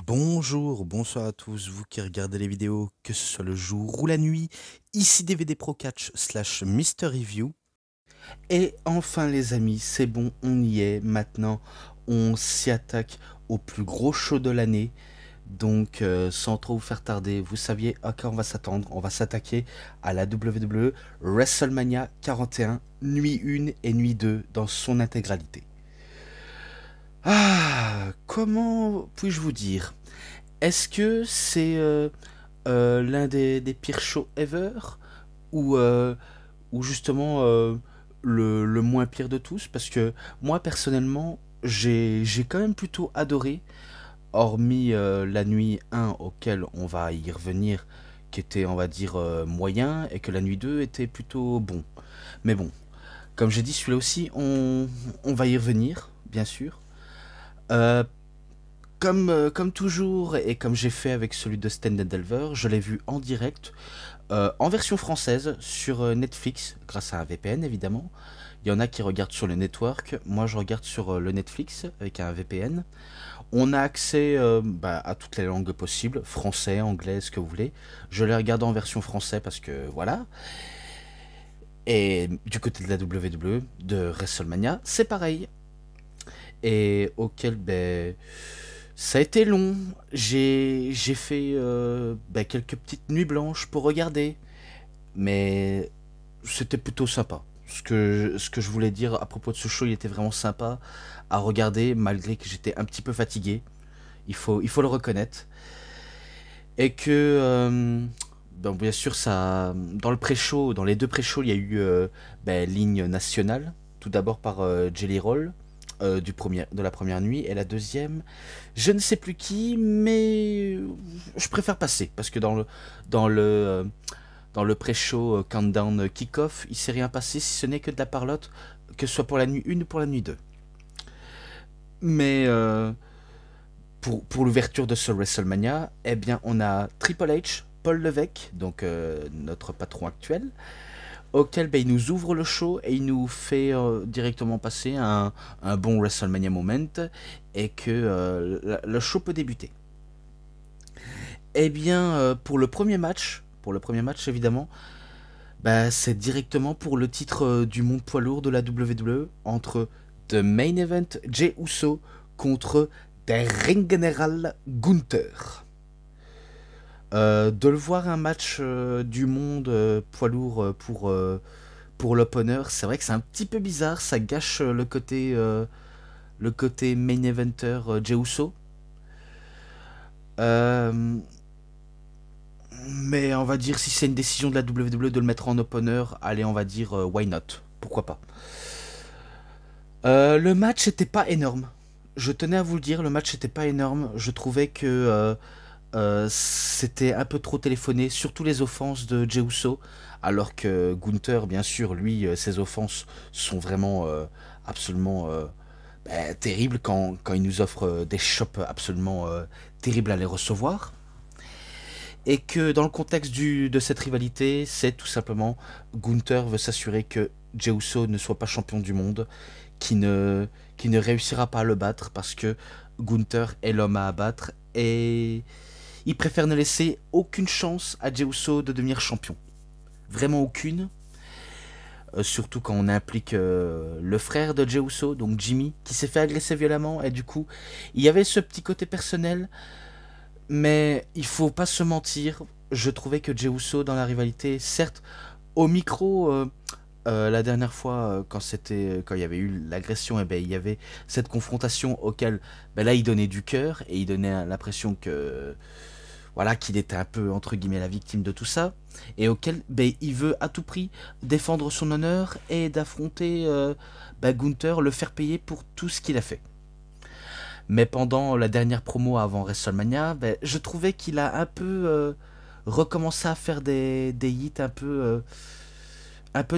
Bonjour, bonsoir à tous, vous qui regardez les vidéos, que ce soit le jour ou la nuit, ici DVD Pro Catch slash Mister Review. Et enfin les amis, c'est bon, on y est, maintenant on s'y attaque au plus gros show de l'année. Donc sans trop vous faire tarder, vous saviez à quoi on va s'attendre, on va s'attaquer à la WWE WrestleMania 41, nuit 1 et nuit 2 dans son intégralité. Ah, comment puis-je vous dire? Est-ce que c'est l'un des pires shows ever ou, ou justement le moins pire de tous? Parce que moi personnellement, j'ai quand même plutôt adoré, hormis la nuit 1 auquel on va y revenir, qui était on va dire moyen, et que la nuit 2 était plutôt bon. Mais bon, comme j'ai dit, celui-là aussi, on va y revenir, bien sûr. Euh, comme toujours, et comme j'ai fait avec celui de Stand Delver, je l'ai vu en direct, en version française, sur Netflix, grâce à un VPN évidemment. Il y en a qui regardent sur le network, moi je regarde sur le Netflix avec un VPN. On a accès à toutes les langues possibles, français, anglais, ce que vous voulez. Je l'ai regardé en version français parce que voilà. Et du côté de la WWE, de WrestleMania, c'est pareil. Et auquel, ça a été long. J'ai fait quelques petites nuits blanches pour regarder. Mais c'était plutôt sympa. Ce que je voulais dire à propos de ce show, il était vraiment sympa à regarder, malgré que j'étais un petit peu fatigué. Il faut le reconnaître. Et que, donc bien sûr, ça, dans le pré-show, dans les deux pré-shows, il y a eu ligne nationale. Tout d'abord par Jelly Roll, de la première nuit, et la deuxième, je ne sais plus qui, mais je préfère passer parce que dans le dans le pré-show countdown kick-off, il s'est rien passé si ce n'est que de la parlotte, que ce soit pour la nuit 1 ou pour la nuit 2. Mais pour l'ouverture de ce WrestleMania, eh bien, on a Triple H, Paul Levesque, donc notre patron actuel, auquel il nous ouvre le show et il nous fait directement passer un bon WrestleMania moment et que le show peut débuter. Eh bien, pour le premier match évidemment, c'est directement pour le titre du monde poids lourd de la WWE entre The Main Event Jey Uso contre Der Ringgeneral Gunther. De le voir un match du monde poids lourd pour l'opener, c'est vrai que c'est un petit peu bizarre, ça gâche le côté main eventer Jey Uso. Euh, mais on va dire si c'est une décision de la WWE de le mettre en opener, allez on va dire why not, pourquoi pas. Le match était pas énorme. Je tenais à vous le dire, le match était pas énorme. Je trouvais que c'était un peu trop téléphoné, surtout les offenses de Jey Uso, alors que Gunther, bien sûr, lui, ses offenses sont vraiment absolument terribles quand il nous offre des chops absolument terribles à les recevoir. Et que dans le contexte de cette rivalité, c'est tout simplement Gunther veut s'assurer que Jey Uso ne soit pas champion du monde, qui ne réussira pas à le battre parce que Gunther est l'homme à abattre et il préfère ne laisser aucune chance à Jey Uso de devenir champion. Vraiment aucune. Surtout quand on implique le frère de Jey Uso, donc Jimmy, qui s'est fait agresser violemment et du coup, il y avait ce petit côté personnel. Mais il faut pas se mentir, je trouvais que Jey Uso dans la rivalité, certes, au micro, la dernière fois, quand il y avait eu l'agression, il y avait cette confrontation auquel, là, il donnait du cœur et il donnait l'impression que, voilà, qu'il était un peu entre guillemets la victime de tout ça, et auquel, il veut à tout prix défendre son honneur et d'affronter Gunther, le faire payer pour tout ce qu'il a fait. Mais pendant la dernière promo avant WrestleMania, je trouvais qu'il a un peu recommencé à faire des hits un peu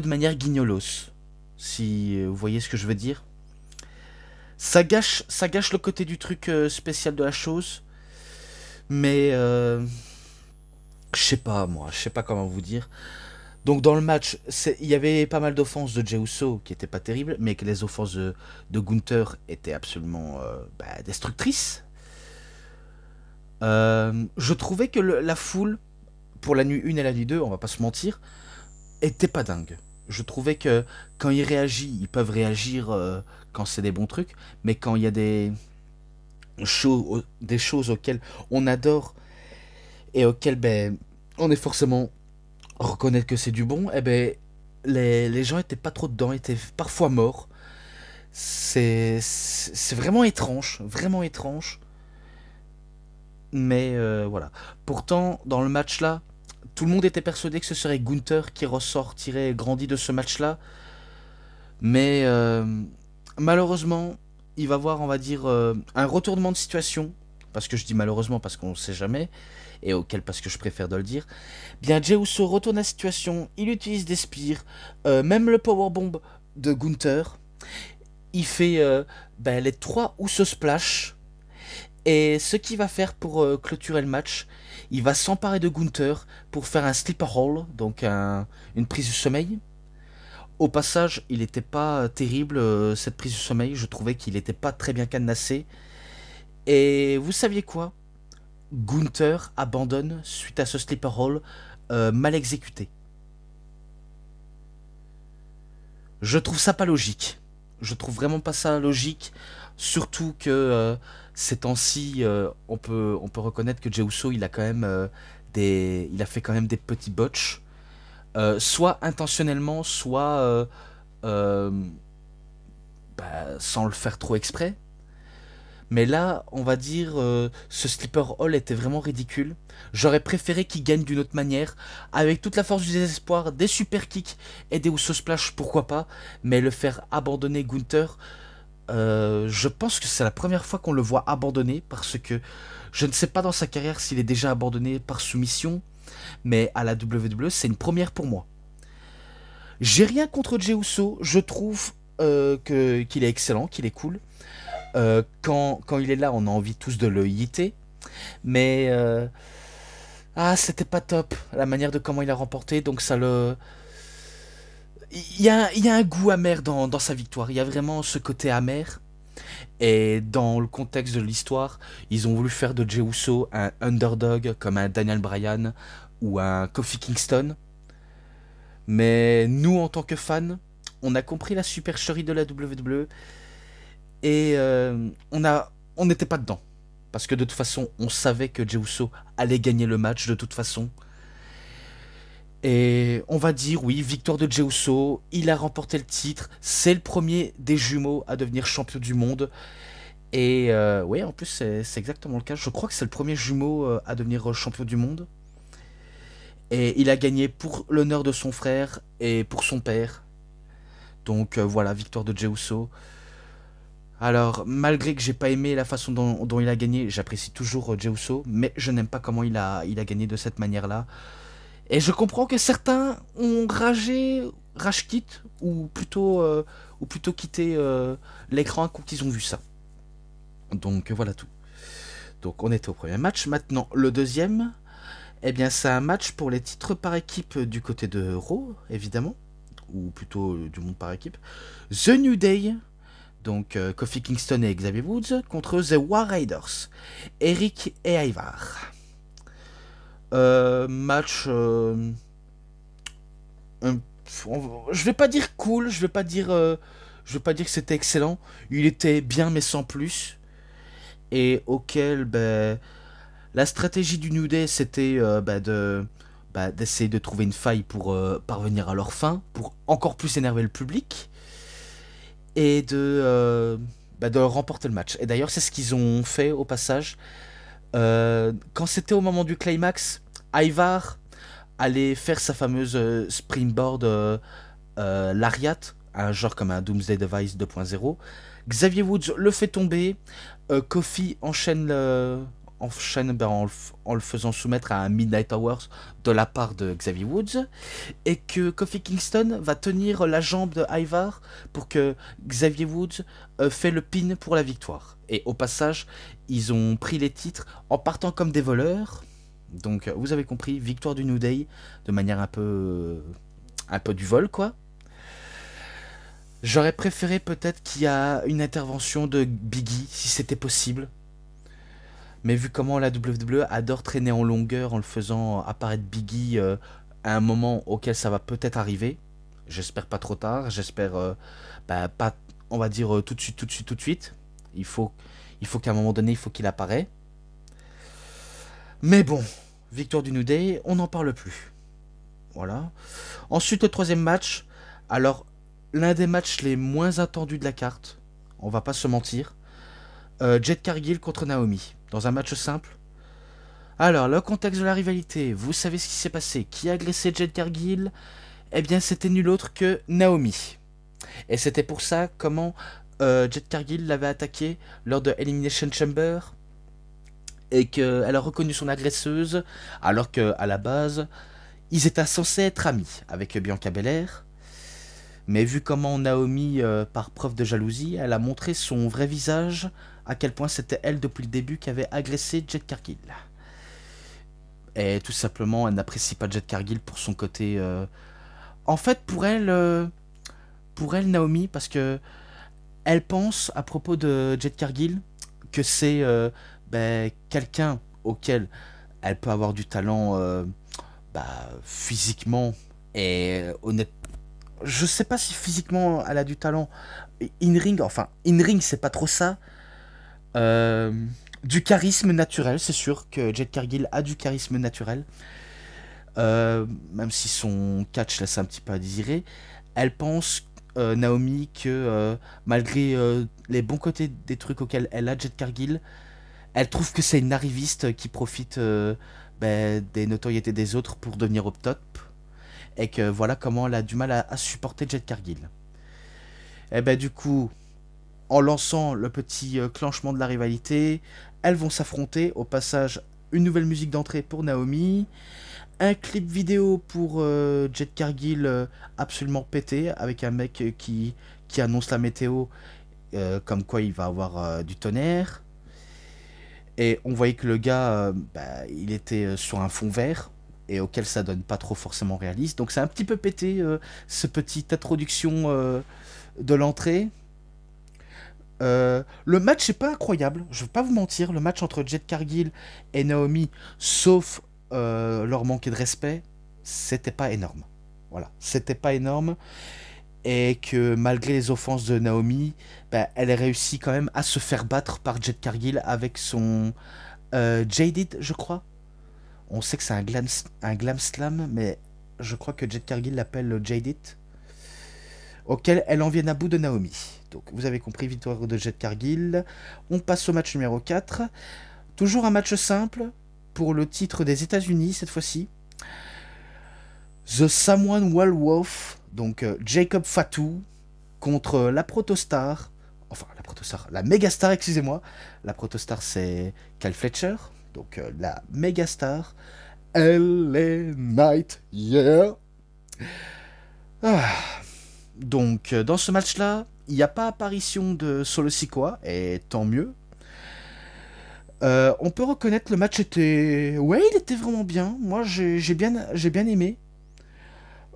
de manière guignolos. Si vous voyez ce que je veux dire. Ça gâche le côté du truc spécial de la chose. Mais je sais pas moi, je sais pas comment vous dire. Donc dans le match, il y avait pas mal d'offenses de Jey Uso qui étaient pas terribles, mais que les offenses de Gunther étaient absolument destructrices. Je trouvais que la foule, pour la nuit 1 et la nuit 2, on va pas se mentir, était pas dingue. Je trouvais que quand ils réagissent, ils peuvent réagir quand c'est des bons trucs, mais quand il y a des choses auxquelles on adore et auxquelles ben, on est forcément reconnaître que c'est du bon, eh ben, les gens étaient pas trop dedans, étaient parfois morts. C'est vraiment étrange, vraiment étrange. Mais voilà. Pourtant, dans le match là, tout le monde était persuadé que ce serait Gunther qui ressortirait grandi de ce match-là. Mais malheureusement, il va voir, on va dire, un retournement de situation. Parce que je dis malheureusement parce qu'on ne sait jamais. Et auquel parce que je préfère de le dire. Bien, Jey Uso retourne la situation. Il utilise des spires. Même le powerbomb de Gunther. Il fait ben, les 3 Uso Splash. Et ce qu'il va faire pour clôturer le match, il va s'emparer de Gunther pour faire un sleeper hold, donc une prise du sommeil. Au passage, il n'était pas terrible cette prise du sommeil, je trouvais qu'il n'était pas très bien cadenassé. Et vous saviez quoi? Gunther abandonne suite à ce sleeper hold mal exécuté. Je trouve ça pas logique. Je trouve vraiment pas ça logique. Surtout que ces temps-ci, on peut reconnaître que Jey Uso, il a quand même il a fait quand même des petits botches, soit intentionnellement, soit euh, sans le faire trop exprès. Mais là, on va dire, ce Sleeper Hall était vraiment ridicule. J'aurais préféré qu'il gagne d'une autre manière, avec toute la force du désespoir, des super kicks et des Uso Splash, pourquoi pas. Mais le faire abandonner Gunther, je pense que c'est la première fois qu'on le voit abandonner, parce que je ne sais pas dans sa carrière s'il est déjà abandonné par soumission, mais à la WWE, c'est une première pour moi. J'ai rien contre Jey Uso, je trouve qu'il est excellent, qu'il est cool. Quand il est là, on a envie tous de le hitter. Mais c'était pas top la manière de comment il a remporté. Donc ça le. Il y a un goût amer dans sa victoire. Il y a vraiment ce côté amer. Et dans le contexte de l'histoire, ils ont voulu faire de Jey Uso un underdog comme un Daniel Bryan ou un Kofi Kingston. Mais nous, en tant que fans, on a compris la supercherie de la WWE. Et on n'était pas dedans. Parce que de toute façon, on savait que Jey Uso allait gagner le match de toute façon. Et on va dire, oui, victoire de Jey Uso, il a remporté le titre, c'est le premier des jumeaux à devenir champion du monde. Et oui, en plus, c'est exactement le cas. Je crois que c'est le premier jumeau à devenir champion du monde. Et il a gagné pour l'honneur de son frère et pour son père. Donc voilà, victoire de Jey Uso. Alors, malgré que j'ai pas aimé la façon dont il a gagné, j'apprécie toujours Jey Uso, mais je n'aime pas comment il a gagné de cette manière-là. Et je comprends que certains ont rage quit, ou plutôt quitté l'écran quand ils ont vu ça. Donc voilà tout. Donc on était au premier match. Maintenant, le deuxième, eh bien c'est un match pour les titres par équipe du côté de Raw, évidemment, ou plutôt du monde par équipe. The New Day. Donc Kofi Kingston et Xavier Woods contre The War Raiders, Eric et Ivar. Match, je vais pas dire cool, je vais pas dire que c'était excellent. Il était bien mais sans plus. Et auquel la stratégie du New Day c'était d'essayer de trouver une faille pour parvenir à leur fin, pour encore plus énerver le public. Et de remporter le match. Et d'ailleurs, c'est ce qu'ils ont fait au passage. Quand c'était au moment du climax, Ivar allait faire sa fameuse springboard lariat, un genre comme un Doomsday Device 2.0. Xavier Woods le fait tomber. Kofi enchaîne en le faisant soumettre à un Midnight Hours de la part de Xavier Woods, et que Kofi Kingston va tenir la jambe de Ivar pour que Xavier Woods fait le pin pour la victoire. Et au passage, ils ont pris les titres en partant comme des voleurs. Donc vous avez compris, victoire du New Day de manière un peu du vol quoi. J'aurais préféré peut-être qu'il y a une intervention de Biggie si c'était possible. Mais vu comment la WWE adore traîner en longueur en le faisant apparaître Biggie à un moment auquel ça va peut-être arriver, j'espère pas trop tard, j'espère pas, on va dire tout de suite, tout de suite, tout de suite. Il faut qu'à un moment donné, il faut qu'il apparaisse. Mais bon, victoire du New Day, on n'en parle plus. Voilà. Ensuite, le troisième match. Alors, l'un des matchs les moins attendus de la carte. On va pas se mentir. Jade Cargill contre Naomi. Dans un match simple. Alors, le contexte de la rivalité. Vous savez ce qui s'est passé. Qui a agressé Jade Cargill? Eh bien, c'était nul autre que Naomi. Et c'était pour ça comment Jade Cargill l'avait attaqué lors de Elimination Chamber. Et qu'elle a reconnu son agresseuse. Alors qu'à la base, ils étaient censés être amis avec Bianca Belair. Mais vu comment Naomi, par preuve de jalousie, elle a montré son vrai visage, à quel point c'était elle depuis le début qui avait agressé Jade Cargill. Et tout simplement, elle n'apprécie pas Jade Cargill pour son côté... En fait, pour elle, Naomi, parce que elle pense, à propos de Jade Cargill, que c'est quelqu'un auquel elle peut avoir du talent physiquement et honnêtement. Je sais pas si physiquement elle a du talent in-ring, enfin in-ring c'est pas trop ça. Du charisme naturel, c'est sûr que Jade Cargill a du charisme naturel. Même si son catch laisse un petit peu à désirer. Elle pense, Naomi, que malgré les bons côtés des trucs auxquels elle a Jade Cargill, elle trouve que c'est une arriviste qui profite des notoriétés des autres pour devenir au top. Et que voilà comment elle a du mal à supporter Jade Cargill. Et du coup, en lançant le petit clenchement de la rivalité, elles vont s'affronter. Au passage, une nouvelle musique d'entrée pour Naomi. Un clip vidéo pour Jade Cargill absolument pété, avec un mec qui annonce la météo, comme quoi il va avoir du tonnerre. Et on voyait que le gars, il était sur un fond vert, et auquel ça donne pas trop forcément réaliste. Donc c'est un petit peu pété, ce petite introduction de l'entrée. Le match n'est pas incroyable, je vais pas vous mentir, le match entre Jade Cargill et Naomi, sauf leur manquer de respect, c'était pas énorme. Voilà, c'était pas énorme. Et que malgré les offenses de Naomi, elle a réussi quand même à se faire battre par Jade Cargill avec son Jaded, je crois. On sait que c'est un glam slam, mais je crois que Jade Cargill l'appelle Jaded, auquel elle en vient à bout de Naomi. Donc vous avez compris, victoire de Jade Cargill. On passe au match numéro 4. Toujours un match simple pour le titre des États-Unis cette fois-ci. The Samoan Werewolf, donc Jacob Fatu, contre la Protostar. Enfin, la Megastar, excusez-moi. La Protostar, c'est Kyle Fletcher. Donc la Megastar. LA Knight, yeah. Donc dans ce match-là, il n'y a pas apparition de Solo Sikoa, et tant mieux. On peut reconnaître le match était... Ouais, il était vraiment bien. Moi, j'ai bien aimé.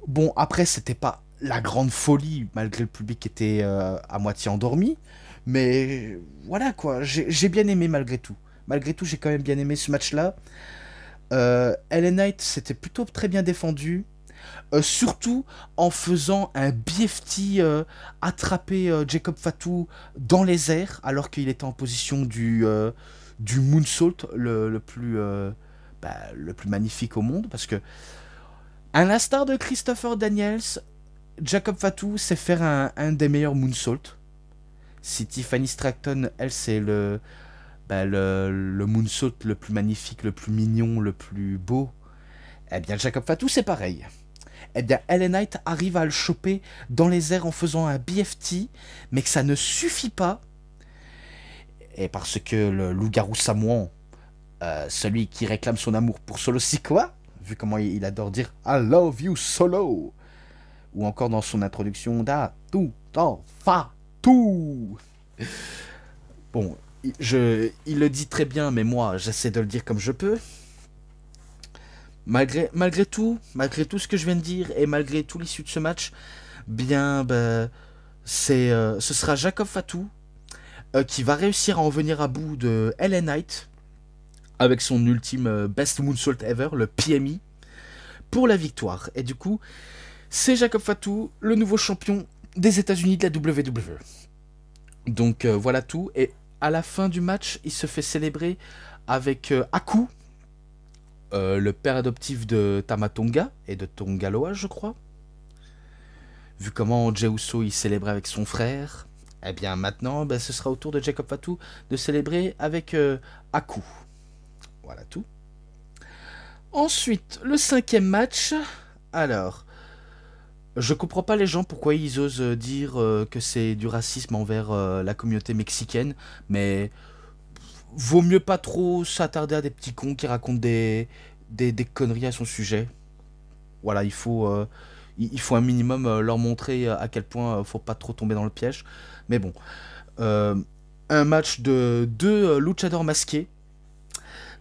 Bon, après, c'était pas la grande folie, malgré le public qui était à moitié endormi. Mais voilà, quoi. J'ai bien aimé, malgré tout. Malgré tout, j'ai quand même bien aimé ce match-là. LA Knight, c'était plutôt très bien défendu. Surtout en faisant un BFT attraper Jacob Fatu dans les airs, alors qu'il était en position du moonsault le plus magnifique au monde, parce que à l'instar de Christopher Daniels, Jacob Fatu sait faire un des meilleurs moonsaults. Si Tiffany Stratton, elle, c'est le moonsault le plus magnifique, le plus mignon, le plus beau, eh bien Jacob Fatu c'est pareil. Eh bien LA Knight arrive à le choper dans les airs en faisant un BFT, mais que ça ne suffit pas. Et parce que le loup-garou samoan, celui qui réclame son amour pour Solo Sikoa, vu comment il adore dire I love you Solo, ou encore dans son introduction da tout dans fa tout. Bon, il le dit très bien, mais moi j'essaie de le dire comme je peux. Malgré tout ce que je viens de dire, et malgré tout l'issue de ce match, bien ce sera Jacob Fatu qui va réussir à en venir à bout de LA Knight. avec son ultime Best Moonsault Ever, le PMI, pour la victoire. Et du coup, c'est Jacob Fatu, le nouveau champion des États-Unis de la WWE. Donc voilà tout. Et à la fin du match, il se fait célébrer avec Aku, le père adoptif de Tama Tonga et de Tongaloa, je crois. Vu comment Jey Uso il célébrait avec son frère, eh bien maintenant, ben, ce sera au tour de Jacob Fatu de célébrer avec Aku. Voilà tout. Ensuite, le 5e match. Alors, je comprends pas les gens pourquoi ils osent dire que c'est du racisme envers la communauté mexicaine, mais vaut mieux pas trop s'attarder à des petits cons qui racontent des conneries à son sujet. Voilà, il faut un minimum leur montrer à quel point faut pas trop tomber dans le piège. Mais bon, euh, un match de deux luchadors masqués.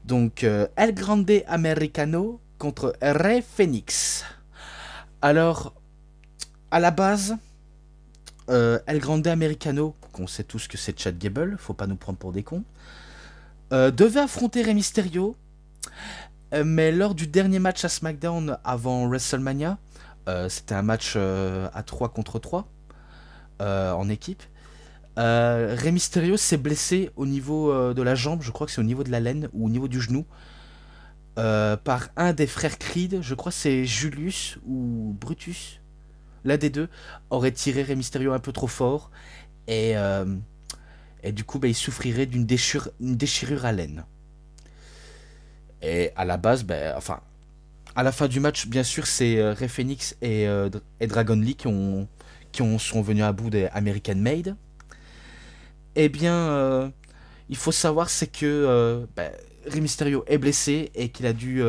Donc, El Grande Americano contre Rey Fénix. Alors, à la base, El Grande Americano, qu'on sait tous que c'est Chad Gable, faut pas nous prendre pour des cons, devait affronter Rey Mysterio, mais lors du dernier match à SmackDown avant WrestleMania, c'était un match à 3 contre 3 en équipe. Rey Mysterio s'est blessé au niveau de la jambe, je crois que c'est au niveau de la laine ou au niveau du genou, par un des frères Creed, je crois que c'est Julius ou Brutus, l'un des deux, aurait tiré Rey Mysterio un peu trop fort et, et du coup bah, il souffrirait d'une déchirure à laine. Et à la base, bah, enfin, à la fin du match, bien sûr, c'est Rey Fénix et Dragon Lee sont venus à bout des American Made. Eh bien, il faut savoir, c'est que bah, Rey Mysterio est blessé et qu'il a dû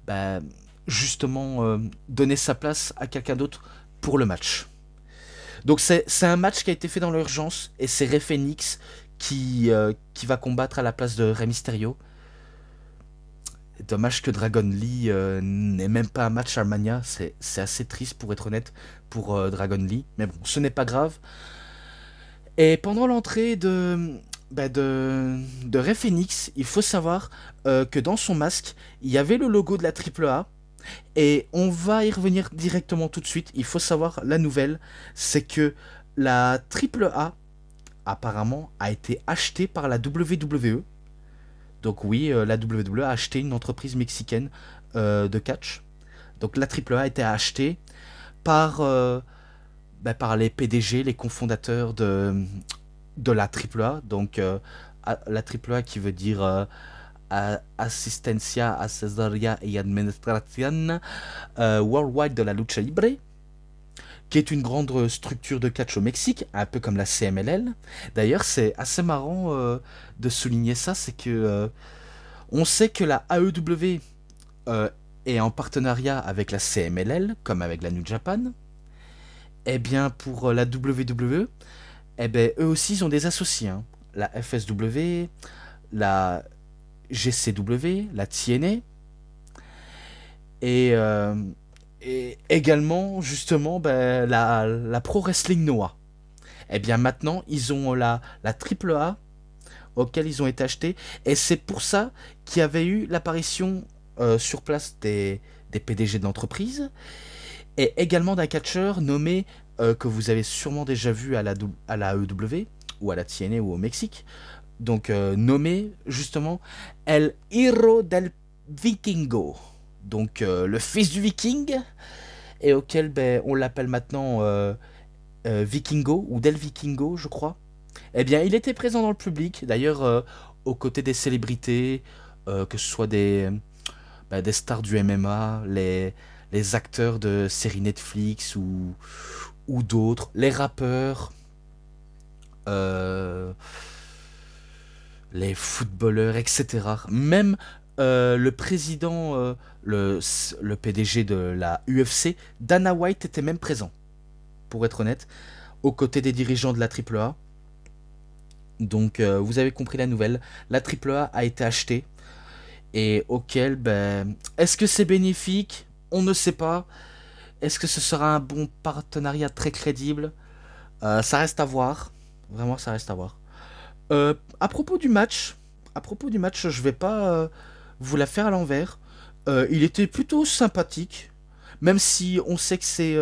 bah, justement donner sa place à quelqu'un d'autre pour le match. Donc c'est un match qui a été fait dans l'urgence et c'est Rey Fénix qui va combattre à la place de Rey Mysterio. Dommage que Dragon Lee n'ait même pas un match à Mania, c'est assez triste pour être honnête pour Dragon Lee, mais bon, ce n'est pas grave. Et pendant l'entrée de Rey Fénix, il faut savoir que dans son masque, il y avait le logo de la AAA. Et on va y revenir directement tout de suite. Il faut savoir, la nouvelle, c'est que la AAA, apparemment, a été achetée par la WWE. Donc oui, la WWE a acheté une entreprise mexicaine de catch. Donc la AAA a été achetée par par les PDG, les cofondateurs de la AAA. Donc la AAA qui veut dire Asistencia, Asesoría y Administración Worldwide de la Lucha Libre, qui est une grande structure de catch au Mexique, un peu comme la CMLL. D'ailleurs, c'est assez marrant de souligner ça, c'est que on sait que la AEW est en partenariat avec la CMLL, comme avec la New Japan. Eh bien, pour la WWE, eh bien, eux aussi, ils ont des associés. Hein. La FSW, la GCW, la TNA, et également, justement, ben, la Pro Wrestling Noah. Eh bien, maintenant, ils ont la AAA auquel ils ont été achetés, et c'est pour ça qu'il y avait eu l'apparition sur place des PDG de l'entreprise, et également d'un catcheur nommé, que vous avez sûrement déjà vu à la AEW, ou à la TNA ou au Mexique, donc nommé justement El Hiro del Vikingo, donc le fils du viking, et auquel ben, on l'appelle maintenant Vikingo, ou Del Vikingo je crois. Eh bien il était présent dans le public, d'ailleurs aux côtés des célébrités, que ce soit des stars du MMA, les acteurs de séries Netflix ou d'autres, les rappeurs, les footballeurs, etc. Même le président, le PDG de la UFC, Dana White, était même présent, pour être honnête, aux côtés des dirigeants de la AAA. Donc vous avez compris la nouvelle, la AAA a été achetée, et auquel, ben, est-ce que c'est bénéfique? On ne sait pas. Est-ce que ce sera un bon partenariat très crédible? Ça reste à voir. Vraiment, ça reste à voir. À propos du match, à propos du match, je vais pas vous la faire à l'envers. Il était plutôt sympathique, même si on sait que c'est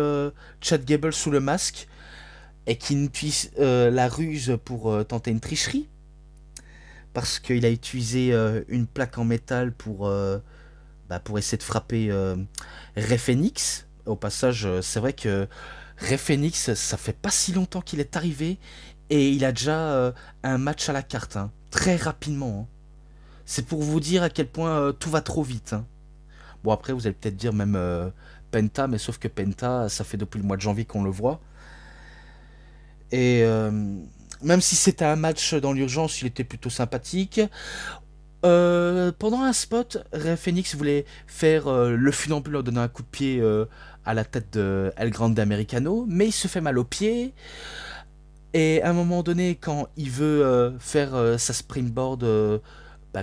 Chad Gable sous le masque et qu'il utilise la ruse pour tenter une tricherie, parce qu'il a utilisé une plaque en métal pour essayer de frapper Rey Fenix. Au passage, c'est vrai que Rey Fenix, ça fait pas si longtemps qu'il est arrivé et il a déjà un match à la carte, hein, très rapidement, hein. C'est pour vous dire à quel point tout va trop vite, hein. Bon, après, vous allez peut-être dire même Penta, mais sauf que Penta, ça fait depuis le mois de janvier qu'on le voit. Et même si c'était un match dans l'urgence, il était plutôt sympathique. Pendant un spot, Rey Fenix voulait faire le funambule en donnant un coup de pied à la tête de El Grande Americano, mais il se fait mal au pied. Et à un moment donné, quand il veut faire sa springboard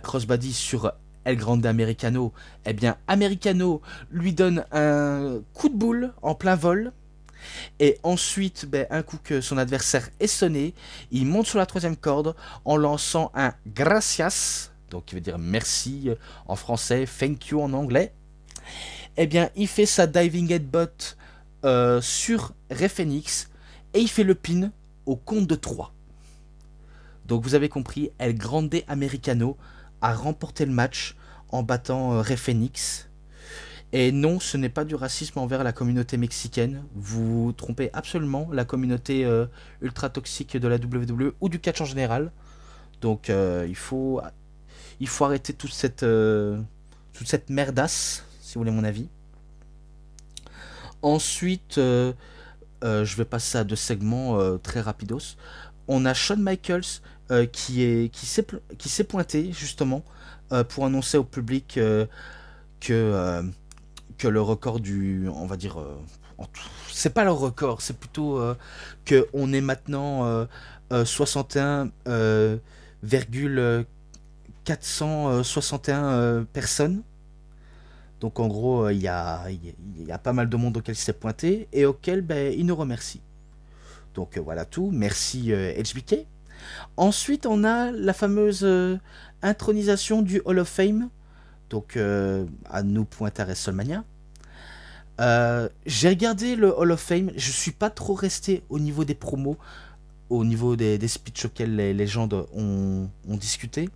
crossbody sur El Grande Americano, eh bien Americano lui donne un coup de boule en plein vol. Et ensuite, un coup que son adversaire est sonné, il monte sur la troisième corde en lançant un gracias, donc qui veut dire merci en français, thank you en anglais. Eh bien, il fait sa diving headbutt sur Rey Fenix et il fait le pin au compte de 3. Donc vous avez compris, El Grande Americano a remporté le match en battant Rey Fenix. Et non, ce n'est pas du racisme envers la communauté mexicaine. Vous vous trompez absolument, la communauté ultra toxique de la WWE ou du catch en général. Donc il faut arrêter toute cette merdasse, si vous voulez mon avis. Ensuite, je vais passer à deux segments très rapidos. On a Shawn Michaels qui s'est pointé justement pour annoncer au public que le record on va dire, c'est pas le record, c'est plutôt que on est maintenant 61,461 personnes. Donc en gros, il y a pas mal de monde auquel il s'est pointé et auquel il nous remercie. Donc voilà tout, merci HBK. Ensuite, on a la fameuse intronisation du Hall of Fame. Donc à nous pointer à WrestleMania. J'ai regardé le Hall of Fame, je suis pas trop resté au niveau des promos, au niveau des speeches auxquels les légendes ont discuté.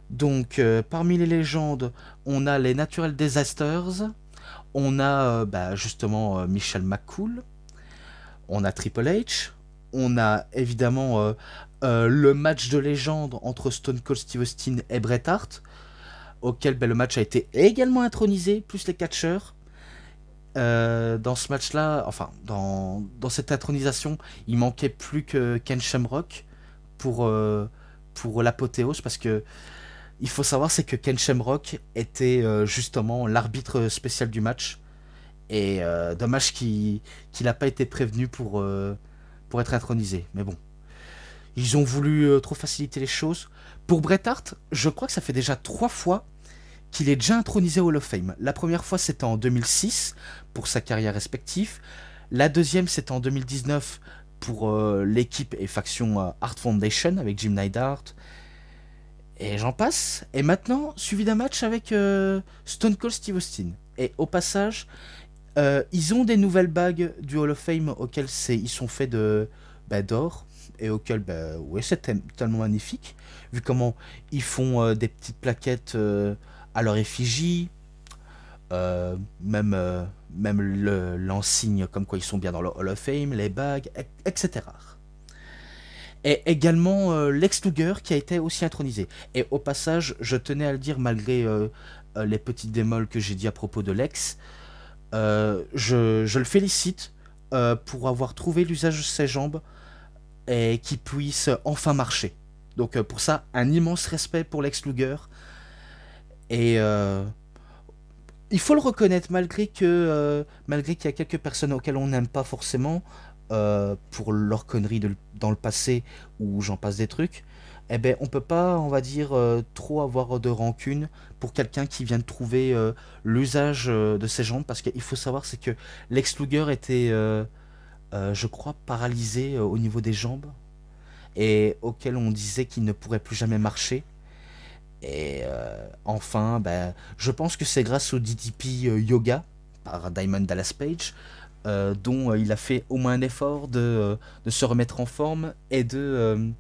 Donc parmi les légendes, on a les Natural Disasters, on a justement Michelle McCool, on a Triple H, on a évidemment le match de légende entre Stone Cold Steve Austin et Bret Hart, auquel le match a été également intronisé, plus les catcheurs. Dans ce match-là, enfin, dans cette intronisation, il manquait plus que Ken Shamrock pour l'apothéose, parce que il faut savoir, c'est que Ken Shamrock était justement l'arbitre spécial du match, et dommage qu'il n'a pas été prévenu pour être intronisé, mais bon. Ils ont voulu trop faciliter les choses. Pour Bret Hart, je crois que ça fait déjà 3 fois qu'il est déjà intronisé au Hall of Fame. La première fois, c'était en 2006, pour sa carrière respective. La deuxième, c'était en 2019, pour l'équipe et faction Hart Foundation, avec Jim Neidhart. Et j'en passe. Et maintenant, suivi d'un match avec Stone Cold Steve Austin. Et au passage, ils ont des nouvelles bagues du Hall of Fame auxquelles ils sont faits d'or. Et auxquelles, ouais, c'est tellement magnifique. Vu comment ils font des petites plaquettes à leur effigie, même l'ensigne comme quoi ils sont bien dans le Hall of Fame, les bagues, etc. Et également Lex Luger qui a été aussi intronisé. Et au passage, je tenais à le dire malgré les petites démols que j'ai dit à propos de Lex, je le félicite pour avoir trouvé l'usage de ses jambes et qu'il puisse enfin marcher. Donc pour ça, un immense respect pour Lex Luger. Et il faut le reconnaître, malgré qu'il y a quelques personnes auxquelles on n'aime pas forcément, pour leur connerie dans le passé, ou j'en passe des trucs, on peut pas, on va dire, trop avoir de rancune pour quelqu'un qui vient de trouver l'usage de ses jambes, parce qu'il faut savoir, c'est que Lex Luger était, je crois, paralysé au niveau des jambes, et auquel on disait qu'il ne pourrait plus jamais marcher. Et enfin, ben, je pense que c'est grâce au DDP Yoga par Diamond Dallas Page, dont il a fait au moins un effort de se remettre en forme et d'essayer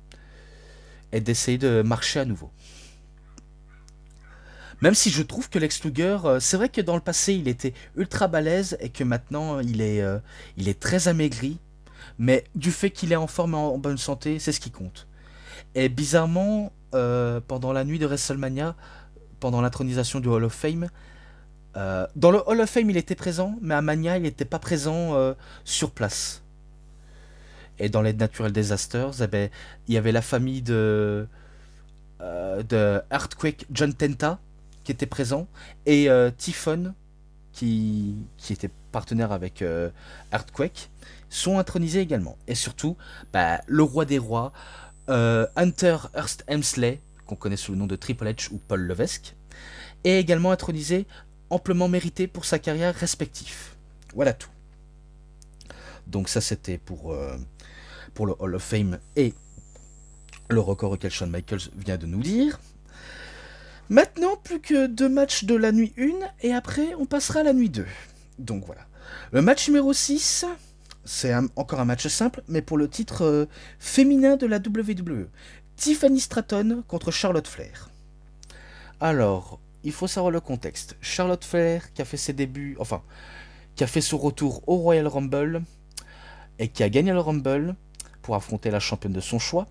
de marcher à nouveau. Même si je trouve que Lex Luger, c'est vrai que dans le passé il était ultra balèze et que maintenant il est très amaigri, mais du fait qu'il est en forme et en bonne santé, c'est ce qui compte. Et bizarrement, pendant la nuit de WrestleMania, pendant l'intronisation du Hall of Fame, dans le Hall of Fame il était présent, mais à Mania il n'était pas présent sur place. Et dans les Natural Disasters, eh ben, il y avait la famille de Earthquake John Tenta qui était présent, et Typhon, qui était partenaire avec Earthquake, sont intronisés également. Et surtout, bah, le roi des rois, Hunter Hearst Helmsley, qu'on connaît sous le nom de Triple H ou Paul Levesque, est également intronisé, amplement mérité pour sa carrière respective. Voilà tout. Donc ça c'était pour le Hall of Fame et le record auquel Shawn Michaels vient de nous dire. Maintenant, plus que 2 matchs de la nuit 1, et après, on passera à la nuit 2. Donc voilà. Le match numéro 6, c'est encore un match simple, mais pour le titre féminin de la WWE. Tiffany Stratton contre Charlotte Flair. Alors, il faut savoir le contexte. Charlotte Flair, qui a fait ses débuts, enfin, qui a fait son retour au Royal Rumble, et qui a gagné le Rumble pour affronter la championne de son choix,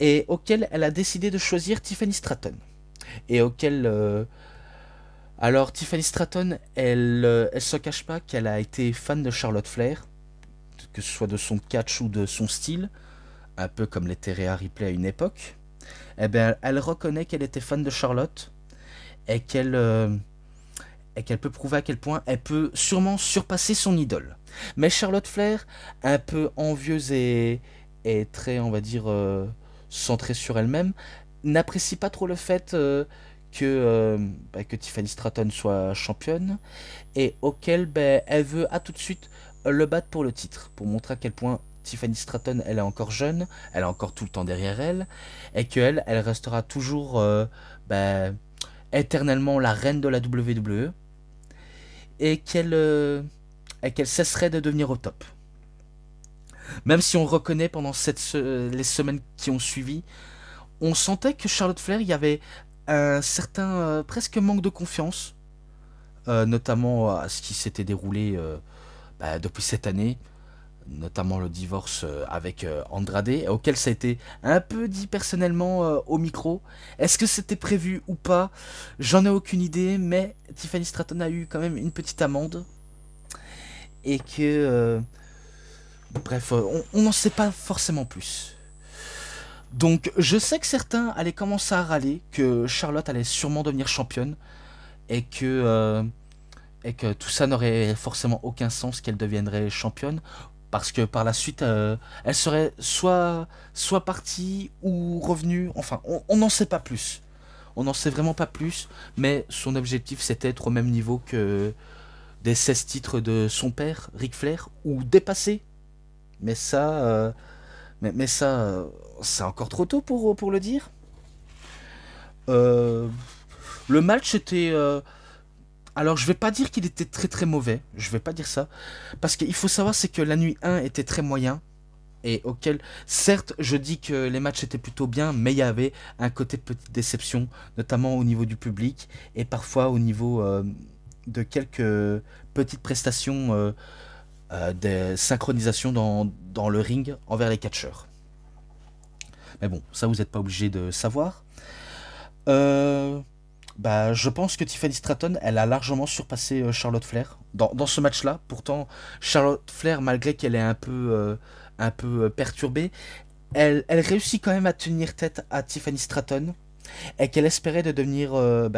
et auquel elle a décidé de choisir Tiffany Stratton. Et auquel... alors, Tiffany Stratton, elle se cache pas qu'elle a été fan de Charlotte Flair, que ce soit de son catch ou de son style, un peu comme l'était Rhea Ripley à une époque. Eh bien, elle reconnaît qu'elle était fan de Charlotte et qu'elle peut prouver à quel point elle peut sûrement surpasser son idole. Mais Charlotte Flair, un peu envieuse et très, on va dire, centrée sur elle-même, n'apprécie pas trop le fait que Tiffany Stratton soit championne, et auquel elle veut à tout de suite le battre pour le titre, pour montrer à quel point Tiffany Stratton, elle est encore jeune, elle a encore tout le temps derrière elle, et qu'elle, elle restera toujours éternellement la reine de la WWE, et qu'elle cesserait de devenir au top. Même si on reconnaît pendant les semaines qui ont suivi, on sentait que Charlotte Flair, il y avait un certain presque manque de confiance, notamment à ce qui s'était déroulé depuis cette année, notamment le divorce avec Andrade, auquel ça a été un peu dit personnellement au micro. Est-ce que c'était prévu ou pas? J'en ai aucune idée, mais Tiffany Stratton a eu quand même une petite amende, et que... bref, on n'en sait pas forcément plus. Donc je sais que certains allaient commencer à râler que Charlotte allait sûrement devenir championne, et que tout ça n'aurait forcément aucun sens qu'elle deviendrait championne, parce que par la suite elle serait soit partie ou revenue, enfin on n'en sait pas plus. On n'en sait vraiment pas plus, mais son objectif c'était être au même niveau que des 16 titres de son père, Ric Flair, ou dépasser. Mais ça... Mais ça, c'est encore trop tôt pour le dire. Le match était... alors, je vais pas dire qu'il était très très mauvais. Je vais pas dire ça. Parce qu'il faut savoir, c'est que la nuit 1 était très moyen. Et auquel, certes, je dis que les matchs étaient plutôt bien, mais il y avait un côté petite déception, notamment au niveau du public, et parfois au niveau de quelques petites prestations de synchronisation dans le ring envers les catcheurs. Mais bon, ça vous n'êtes pas obligé de savoir. Je pense que Tiffany Stratton, elle a largement surpassé Charlotte Flair dans ce match-là. Pourtant, Charlotte Flair, malgré qu'elle est un peu perturbée, elle réussit quand même à tenir tête à Tiffany Stratton, et qu'elle espérait de devenir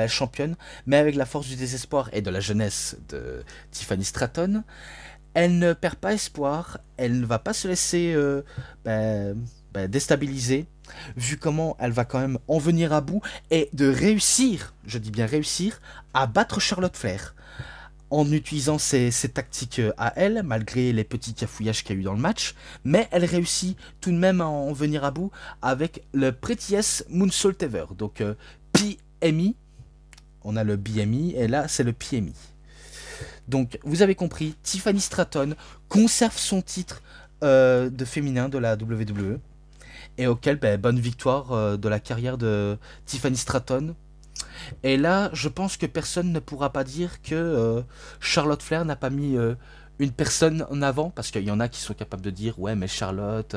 championne, mais avec la force du désespoir et de la jeunesse de Tiffany Stratton, elle ne perd pas espoir, elle ne va pas se laisser déstabiliser, vu comment elle va quand même en venir à bout, et de réussir, je dis bien réussir, à battre Charlotte Flair. en utilisant ses tactiques à elle, malgré les petits cafouillages qu'il y a eu dans le match, mais elle réussit tout de même à en venir à bout avec le Prettiest Moonsault Ever. Donc PMI, on a le BMI, et là c'est le PMI. Donc vous avez compris, Tiffany Stratton conserve son titre de féminin de la WWE, et auquel, bonne victoire de la carrière de Tiffany Stratton. Et là, je pense que personne ne pourra pas dire que Charlotte Flair n'a pas mis une personne en avant, parce qu'il y en a qui sont capables de dire ouais mais Charlotte,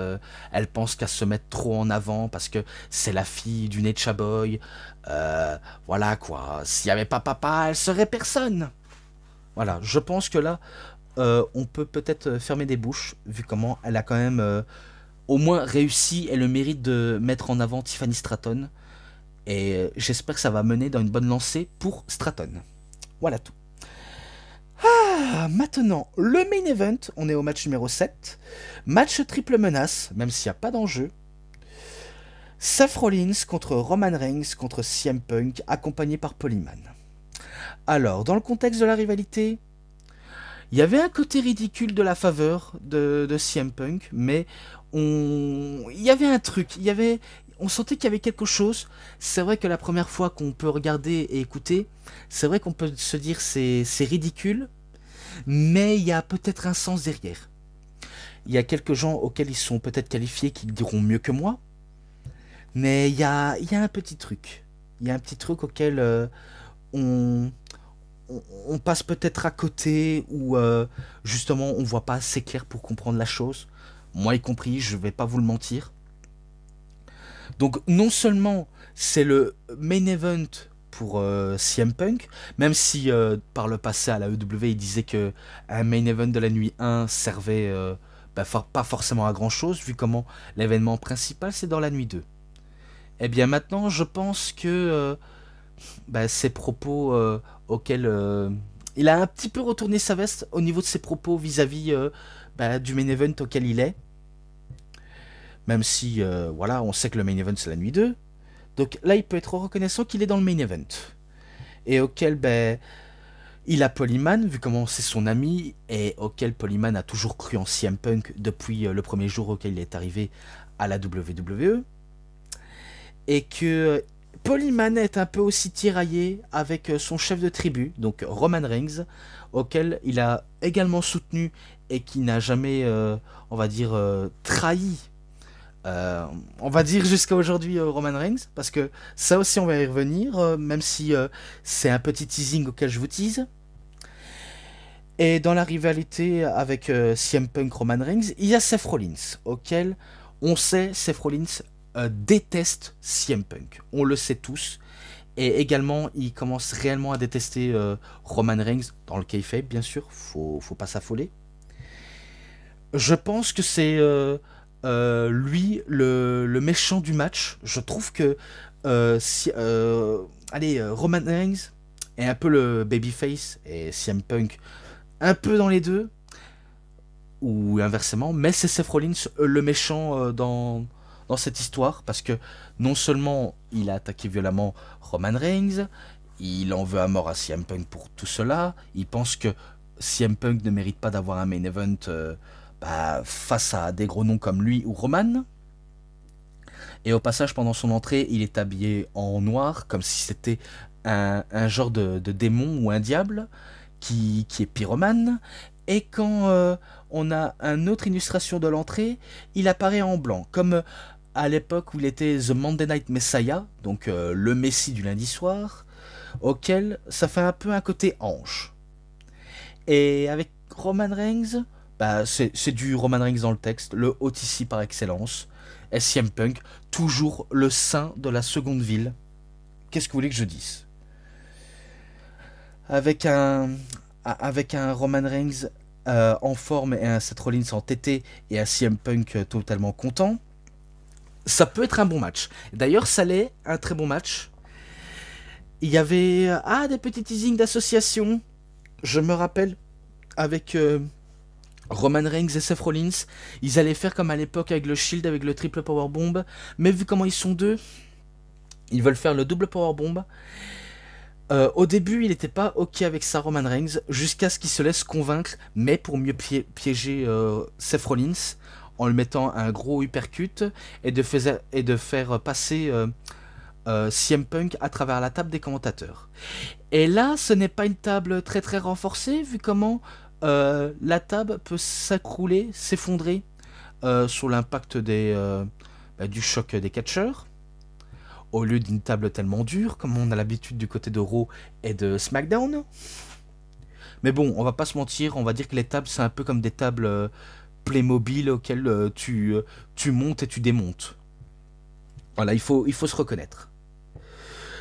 elle pense qu'à se mettre trop en avant parce que c'est la fille du Nature Boy, voilà quoi, s'il n'y avait pas papa, elle serait personne. Voilà, je pense que là, on peut peut-être fermer des bouches, vu comment elle a quand même au moins réussi et le mérite de mettre en avant Tiffany Stratton. Et j'espère que ça va mener dans une bonne lancée pour Stratton. Voilà tout. Maintenant, le main event, on est au match numéro 7. Match triple menace, même s'il n'y a pas d'enjeu. Seth Rollins contre Roman Reigns contre CM Punk, accompagné par Paul Heyman. Alors, dans le contexte de la rivalité, il y avait un côté ridicule de la faveur de CM Punk, mais il y avait un truc, on sentait qu'il y avait quelque chose. C'est vrai que la première fois qu'on peut regarder et écouter, c'est vrai qu'on peut se dire c'est ridicule, mais il y a peut-être un sens derrière. Il y a quelques gens auxquels ils sont peut-être qualifiés qui diront mieux que moi, mais il y a un petit truc. Il y a un petit truc auquel on passe peut-être à côté, ou justement on voit pas assez clair pour comprendre la chose. Moi y compris, je vais pas vous le mentir. Donc non seulement c'est le main event pour CM Punk, même si par le passé à la EW il disait que un main event de la nuit 1 servait pas forcément à grand chose, vu comment l'événement principal c'est dans la nuit 2. Et bien maintenant je pense que ces propos auxquels il a un petit peu retourné sa veste au niveau de ses propos vis-à-vis du main event auquel il est. Même si, voilà, on sait que le main event c'est la nuit 2. Donc là, il peut être reconnaissant qu'il est dans le main event. Et auquel, il a Paul Heyman, vu comment c'est son ami, et auquel Paul Heyman a toujours cru en CM Punk depuis le premier jour auquel il est arrivé à la WWE. Et que Paul Heyman est un peu aussi tiraillé avec son chef de tribu, donc Roman Reigns, auquel il a également soutenu et qui n'a jamais, on va dire, trahi. On va dire jusqu'à aujourd'hui Roman Reigns, parce que ça aussi on va y revenir, même si c'est un petit teasing auquel je vous tease. Et dans la rivalité avec CM Punk Roman Reigns, il y a Seth Rollins, auquel on sait Seth Rollins déteste CM Punk, on le sait tous, et également il commence réellement à détester Roman Reigns, dans le kayfabe bien sûr, faut pas s'affoler. Je pense que c'est lui le méchant du match. Je trouve que Roman Reigns est un peu le babyface et CM Punk un peu dans les deux, ou inversement, mais c'est Seth Rollins le méchant dans cette histoire, parce que non seulement il a attaqué violemment Roman Reigns, il en veut à mort à CM Punk pour tout cela, il pense que CM Punk ne mérite pas d'avoir un main event face à des gros noms comme lui ou Roman. Et au passage, pendant son entrée, il est habillé en noir, comme si c'était un genre de démon ou un diable qui est pyromane. Et quand on a une autre illustration de l'entrée, il apparaît en blanc, comme à l'époque où il était The Monday Night Messiah, donc le Messie du lundi soir, auquel ça fait un peu un côté ange. Et avec Roman Reigns, c'est du Roman Reigns dans le texte, le OTC par excellence. CM Punk, toujours le saint de la seconde ville. Qu'est-ce que vous voulez que je dise? Avec un Roman Reigns en forme et un Seth Rollins en tété et un CM Punk totalement content, ça peut être un bon match. D'ailleurs, ça l'est, un très bon match. Il y avait des petits teasings d'association. Je me rappelle avec Roman Reigns et Seth Rollins, ils allaient faire comme à l'époque avec le Shield, avec le triple powerbomb, mais vu comment ils sont deux, ils veulent faire le double powerbomb. Au début, il n'était pas ok avec ça, Roman Reigns, jusqu'à ce qu'il se laisse convaincre, mais pour mieux piéger Seth Rollins, en lui mettant un gros uppercut et de faire passer CM Punk à travers la table des commentateurs. Et là, ce n'est pas une table très très renforcée, vu comment la table peut s'écrouler, s'effondrer sous l'impact du choc des catcheurs, au lieu d'une table tellement dure, comme on a l'habitude du côté de Raw et de SmackDown. Mais bon, on va pas se mentir, on va dire que les tables, c'est un peu comme des tables Playmobil auxquelles tu montes et tu démontes. Voilà, il faut se reconnaître.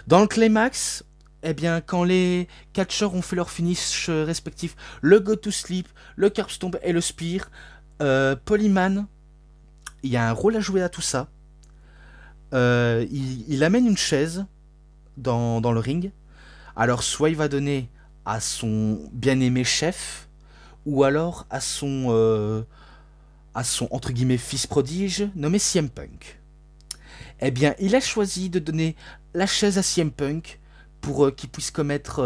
Dans le climax, eh bien, quand les catcheurs ont fait leur finish respectif, le Go to Sleep, le Curb Stomp et le Spear, Paul Heyman, il y a un rôle à jouer à tout ça. Il amène une chaise dans le ring. Alors, soit il va donner à son bien-aimé chef, ou alors à son entre guillemets fils prodige, nommé CM Punk. Eh bien, il a choisi de donner la chaise à CM Punk pour qu'il puisse commettre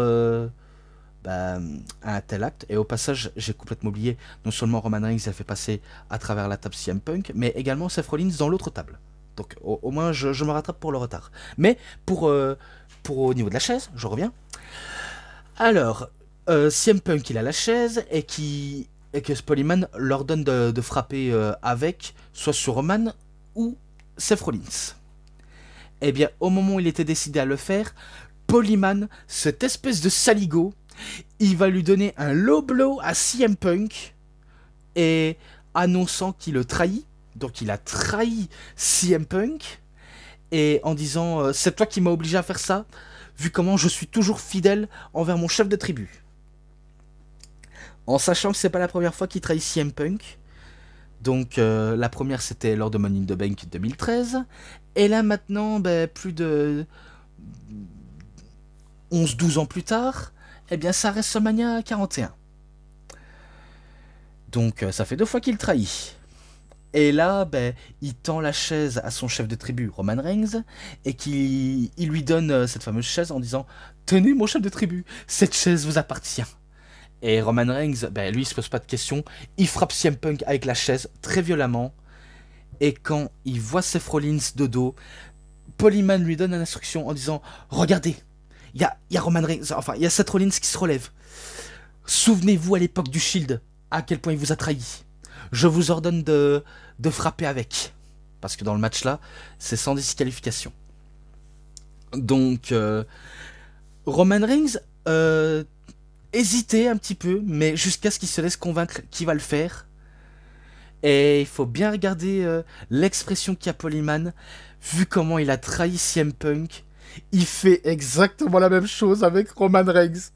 un tel acte. Et au passage, j'ai complètement oublié, non seulement Roman Reigns a fait passer à travers la table CM Punk, mais également Seth Rollins dans l'autre table. Donc au moins, je me rattrape pour le retard. Mais pour au niveau de la chaise, je reviens. Alors, CM Punk, il a la chaise et que Paul Heyman leur donne de frapper avec, soit sur Roman ou Seth Rollins. Eh bien, au moment où il était décidé à le faire, Paul Heyman, cette espèce de saligo, il va lui donner un low blow à CM Punk et annonçant qu'il le trahit. Donc il a trahi CM Punk et en disant c'est toi qui m'as obligé à faire ça, vu comment je suis toujours fidèle envers mon chef de tribu. En sachant que c'est pas la première fois qu'il trahit CM Punk. Donc la première c'était lors de Money in the Bank 2013. Et là maintenant, plus de 11-12 ans plus tard, eh bien ça reste WrestleMania 41. Donc ça fait 2 fois qu'il trahit. Et là, il tend la chaise à son chef de tribu, Roman Reigns, et qu'il lui donne cette fameuse chaise en disant « Tenez mon chef de tribu, cette chaise vous appartient ». Et Roman Reigns, lui, il se pose pas de questions, il frappe CM Punk avec la chaise très violemment, et quand il voit Seth Rollins de dos, Paul Heyman lui donne une instruction en disant « Regardez, il y a Roman Reigns, enfin, il y a Seth Rollins qui se relève. Souvenez-vous à l'époque du Shield, à quel point il vous a trahi. Je vous ordonne de frapper avec. » Parce que dans le match là, c'est sans disqualification. Donc, Roman Reigns hésitait un petit peu, mais jusqu'à ce qu'il se laisse convaincre qu'il va le faire. Et il faut bien regarder l'expression qu'a Paul Heyman, vu comment il a trahi CM Punk. Il fait exactement la même chose avec Roman Reigns.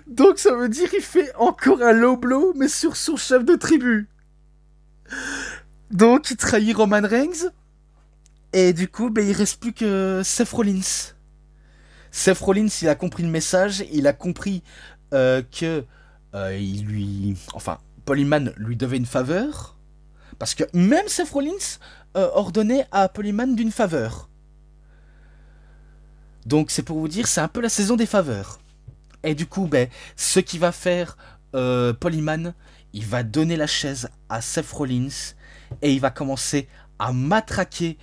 Donc ça veut dire qu'il fait encore un low blow, mais sur son chef de tribu. Donc il trahit Roman Reigns. Et du coup, il reste plus que Seth Rollins. Seth Rollins, il a compris le message. Il a compris que Paul Heyman lui devait une faveur. Parce que même Seth Rollins ordonnait à Paul Heyman d'une faveur. Donc c'est pour vous dire, c'est un peu la saison des faveurs. Et du coup, ce qu'il va faire Paul Heyman, il va donner la chaise à Seth Rollins et il va commencer à matraquer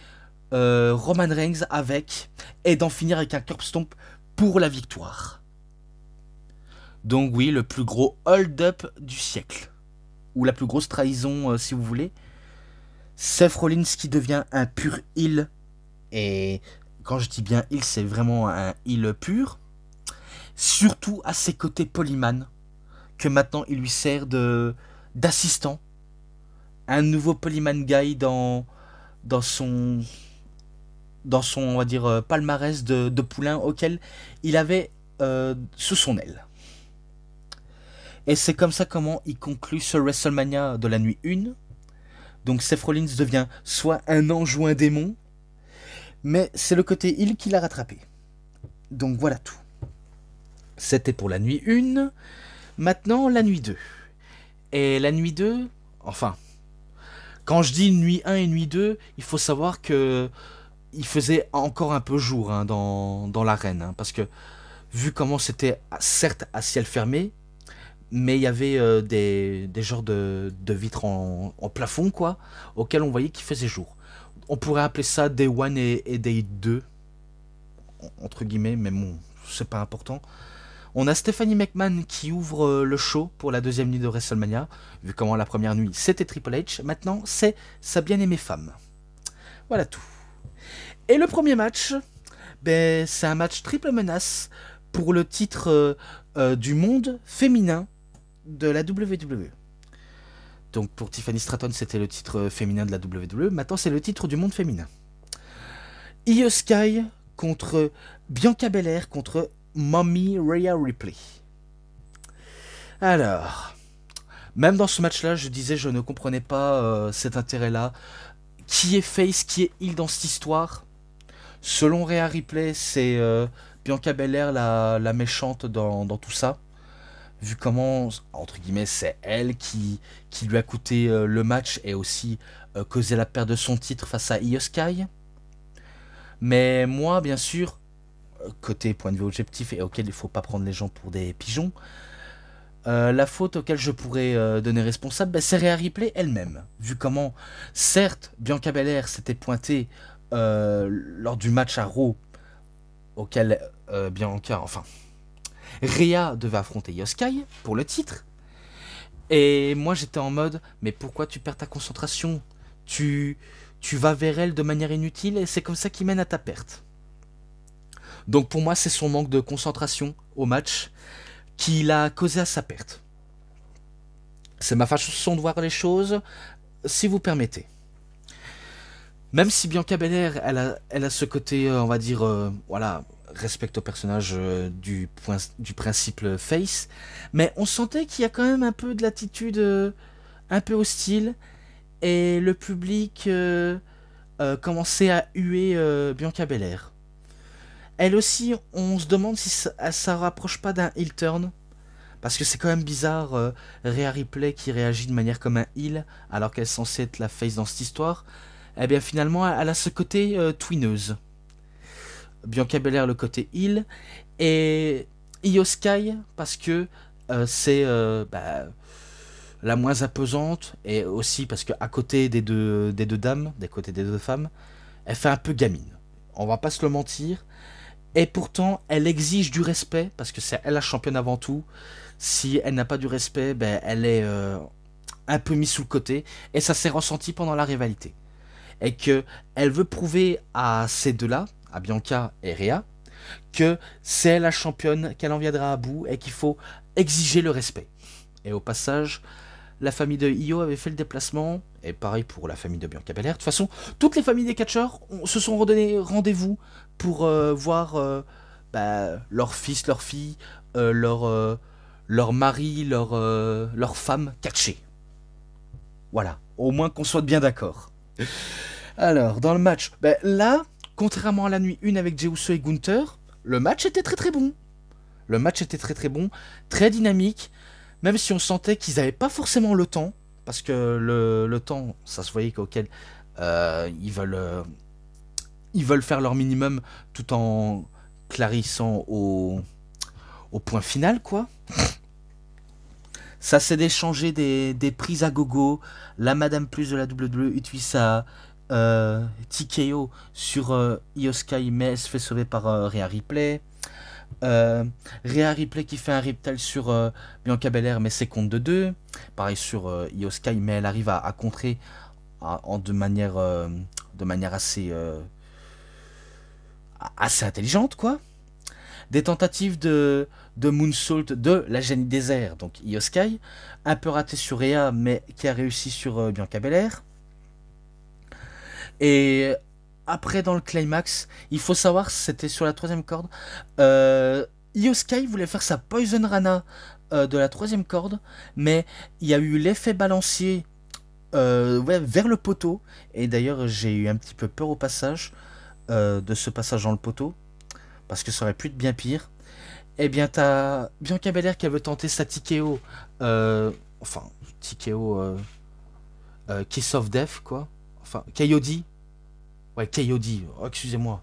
Roman Reigns avec, et d'en finir avec un curb stomp pour la victoire. Donc oui, le plus gros hold-up du siècle. Ou la plus grosse trahison, si vous voulez. Seth Rollins qui devient un pur heel. Et quand je dis bien heel, c'est vraiment un heel pur. Surtout à ses côtés Paul Heyman, que maintenant il lui sert d'assistant. Un nouveau Paul Heyman guy dans son on va dire palmarès de poulain auquel il avait sous son aile. Et c'est comme ça comment il conclut ce WrestleMania de la nuit 1. Donc Seth Rollins devient soit un ange ou un démon, mais c'est le côté heel qui l'a rattrapé. Donc voilà tout. C'était pour la nuit 1. Maintenant, la nuit 2. Et la nuit 2, enfin, quand je dis nuit 1 et nuit 2, il faut savoir que il faisait encore un peu jour dans l'arène. Parce que vu comment c'était certes à ciel fermé, mais il y avait des genres de vitres en plafond, quoi, auxquels on voyait qu'il faisait jour. On pourrait appeler ça Day 1 et Day 2, entre guillemets, mais bon, c'est pas important. On a Stephanie McMahon qui ouvre le show pour la deuxième nuit de WrestleMania, vu comment la première nuit c'était Triple H, maintenant c'est sa bien-aimée femme. Voilà tout. Et le premier match, ben, c'est un match triple menace pour le titre du monde féminin de la WWE. Donc pour Tiffany Stratton, c'était le titre féminin de la WWE. Maintenant, c'est le titre du monde féminin. Io Sky contre Bianca Belair contre Mommy Rhea Ripley. Alors, même dans ce match-là, je disais, je ne comprenais pas cet intérêt-là. Qui est face, qui est heel dans cette histoire? Selon Rhea Ripley, c'est Bianca Belair la méchante dans tout ça. Vu comment, entre guillemets, c'est elle qui lui a coûté le match et aussi causé la perte de son titre face à Io Sky. Mais moi, bien sûr, côté point de vue objectif et auquel il ne faut pas prendre les gens pour des pigeons, la faute auquel je pourrais donner responsable, ben, c'est Rhea Ripley elle-même. Vu comment, certes, Bianca Belair s'était pointée lors du match à Raw, auquel Rhea devait affronter Io Sky pour le titre. Et moi j'étais en mode, mais pourquoi tu perds ta concentration? Tu vas vers elle de manière inutile et c'est comme ça qui mène à ta perte. Donc pour moi c'est son manque de concentration au match qui l'a causé à sa perte. C'est ma façon de voir les choses, si vous permettez. Même si Bianca Belair, elle a ce côté, on va dire, voilà, respecte au personnage du principe face, mais on sentait qu'il y a quand même un peu de l'attitude un peu hostile, et le public commençait à huer Bianca Belair. Elle aussi, on se demande si ça rapproche pas d'un heel turn, parce que c'est quand même bizarre, Rhea Ripley qui réagit de manière comme un heel, alors qu'elle est censée être la face dans cette histoire. Eh bien finalement, elle a ce côté twineuse. Bianca Belair le côté heel, et Io Sky parce que c'est la moins imposante, et aussi parce qu'à côté des deux dames, des côtés des deux femmes, elle fait un peu gamine. On va pas se le mentir. Et pourtant, elle exige du respect, parce que c'est elle la championne avant tout. Si elle n'a pas du respect, ben, elle est un peu mise sous le côté, et ça s'est ressenti pendant la rivalité. Et qu'elle veut prouver à ces deux-là, à Bianca et Rhea, que c'est elle la championne, qu'elle en viendra à bout, et qu'il faut exiger le respect. Et au passage, la famille de Io avait fait le déplacement, et pareil pour la famille de Bianca Belair. De toute façon, toutes les familles des catcheurs se sont redonné rendez-vous pour voir leur fils, leur fille, leur mari, leur femme catcher. Voilà, au moins qu'on soit bien d'accord. Alors, dans le match, ben, là, contrairement à la nuit 1 avec Jey Uso et Gunther, le match était très très bon. Le match était très très bon, très dynamique, même si on sentait qu'ils n'avaient pas forcément le temps, parce que le temps, ça se voyait qu'auquel ils veulent faire leur minimum tout en clarissant au point final, quoi. Ça s'est d'échanger des prises à gogo. La Madame Plus de la WWE utilise sa TKO sur Io Sky, mais elle se fait sauver par Rhea Ripley. Rhea Ripley qui fait un Riptile sur Bianca Belair, mais c'est compte de 2. Pareil sur Io Sky, mais elle arrive à contrer de manière assez intelligente, quoi. Des tentatives de moonsault de la génie des airs, donc Io Sky, un peu raté sur Rhea, mais qui a réussi sur Bianca Belair. Et après, dans le climax, il faut savoir, c'était sur la 3e corde, Io Sky voulait faire sa Poison Rana de la 3e corde, mais il y a eu l'effet balancier vers le poteau, et d'ailleurs j'ai eu un petit peu peur au passage de ce passage dans le poteau, parce que ça aurait pu être bien pire. Eh bien, t'as Bianca Belair qui veut tenter sa TKO, TKO Kiss of Death, quoi. Enfin, KOD. Ouais, KOD, oh, excusez-moi.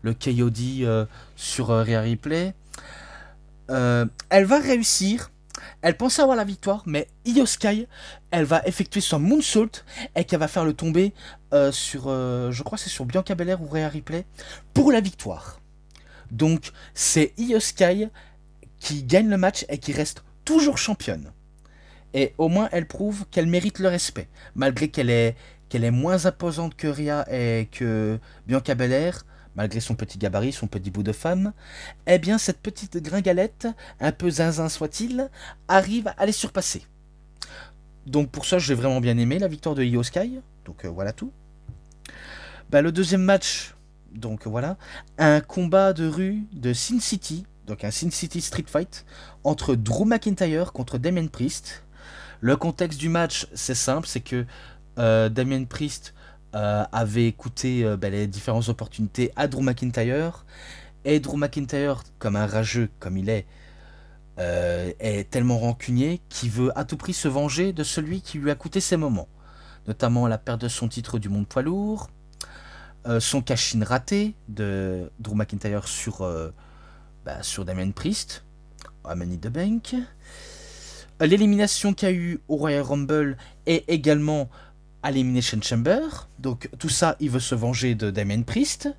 Le KOD sur Rhea Ripley. Elle va réussir. Elle pensait avoir la victoire, mais Io Sky, elle va effectuer son moonsault et qu'elle va faire le tomber sur, je crois que c'est sur Bianca Belair ou Rhea Ripley pour la victoire. Donc c'est Io Sky qui gagne le match et qui reste toujours championne. Et au moins elle prouve qu'elle mérite le respect, malgré qu'elle est moins imposante que Rhea et que Bianca Belair. Malgré son petit gabarit, son petit bout de femme, eh bien cette petite gringalette, un peu zinzin soit-il, arrive à les surpasser. Donc pour ça, j'ai vraiment bien aimé la victoire de Io Sky. Donc voilà tout. Bah, le deuxième match, donc voilà, un combat de rue de Sin City, donc un Sin City Street Fight, entre Drew McIntyre contre Damien Priest. Le contexte du match, c'est simple, c'est que Damien Priest avait écouté les différentes opportunités à Drew McIntyre. Et Drew McIntyre, comme un rageux comme il est tellement rancunier qu'il veut à tout prix se venger de celui qui lui a coûté ses moments. Notamment la perte de son titre du monde poids lourd, son cash-in raté de Drew McIntyre sur Damien Priest, à Money in the Bank, l'élimination qu'il y a eu au Royal Rumble et également à l'Elimination Chamber. Donc tout ça, il veut se venger de Damien Priest,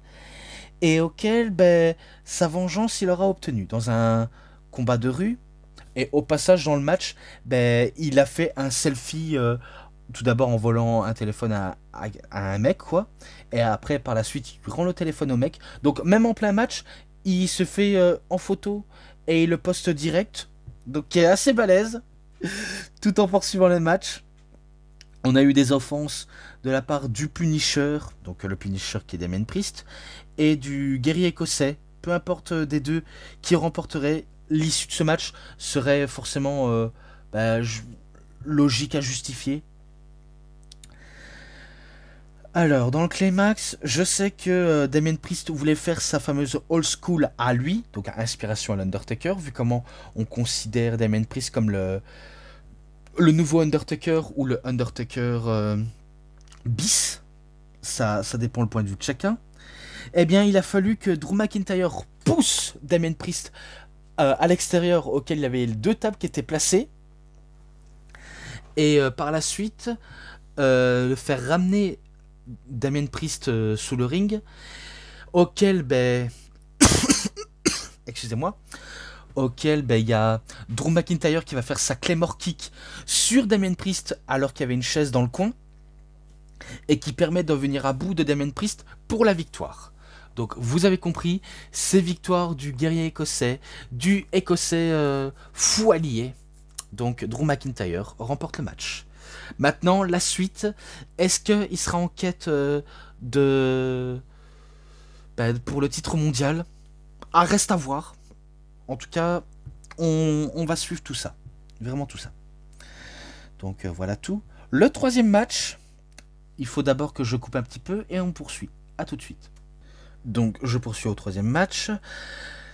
et auquel sa vengeance il aura obtenu dans un combat de rue. Et au passage dans le match, il a fait un selfie, tout d'abord en volant un téléphone à un mec, quoi, et après par la suite il rend le téléphone au mec. Donc même en plein match, il se fait en photo et il le poste direct, donc qui est assez balèze, tout en poursuivant le match. On a eu des offenses de la part du Punisher, donc le Punisher qui est Damien Priest, et du guerrier écossais. Peu importe des deux qui remporterait, l'issue de ce match serait forcément logique à justifier. Alors, dans le climax, je sais que Damien Priest voulait faire sa fameuse old school à lui, donc à inspiration à l'Undertaker, vu comment on considère Damien Priest comme le nouveau Undertaker ou le Undertaker bis. Ça dépend le point de vue de chacun. Eh bien, il a fallu que Drew McIntyre pousse Damien Priest à l'extérieur, auquel il y avait deux tables qui étaient placées. Et par la suite, le faire ramener Damien Priest sous le ring, auquel, excusez-moi, auquel il y a Drew McIntyre qui va faire sa Claymore Kick sur Damien Priest alors qu'il y avait une chaise dans le coin, et qui permet de venir à bout de Damien Priest pour la victoire. Donc vous avez compris, c'est victoire du guerrier écossais, du écossais fou allié. Donc Drew McIntyre remporte le match. Maintenant, la suite, est-ce qu'il sera en quête pour le titre mondial? Reste à voir. En tout cas, on va suivre tout ça. Vraiment tout ça. Donc voilà tout. Le troisième match, il faut d'abord que je coupe un petit peu et on poursuit. A tout de suite. Donc je poursuis au troisième match.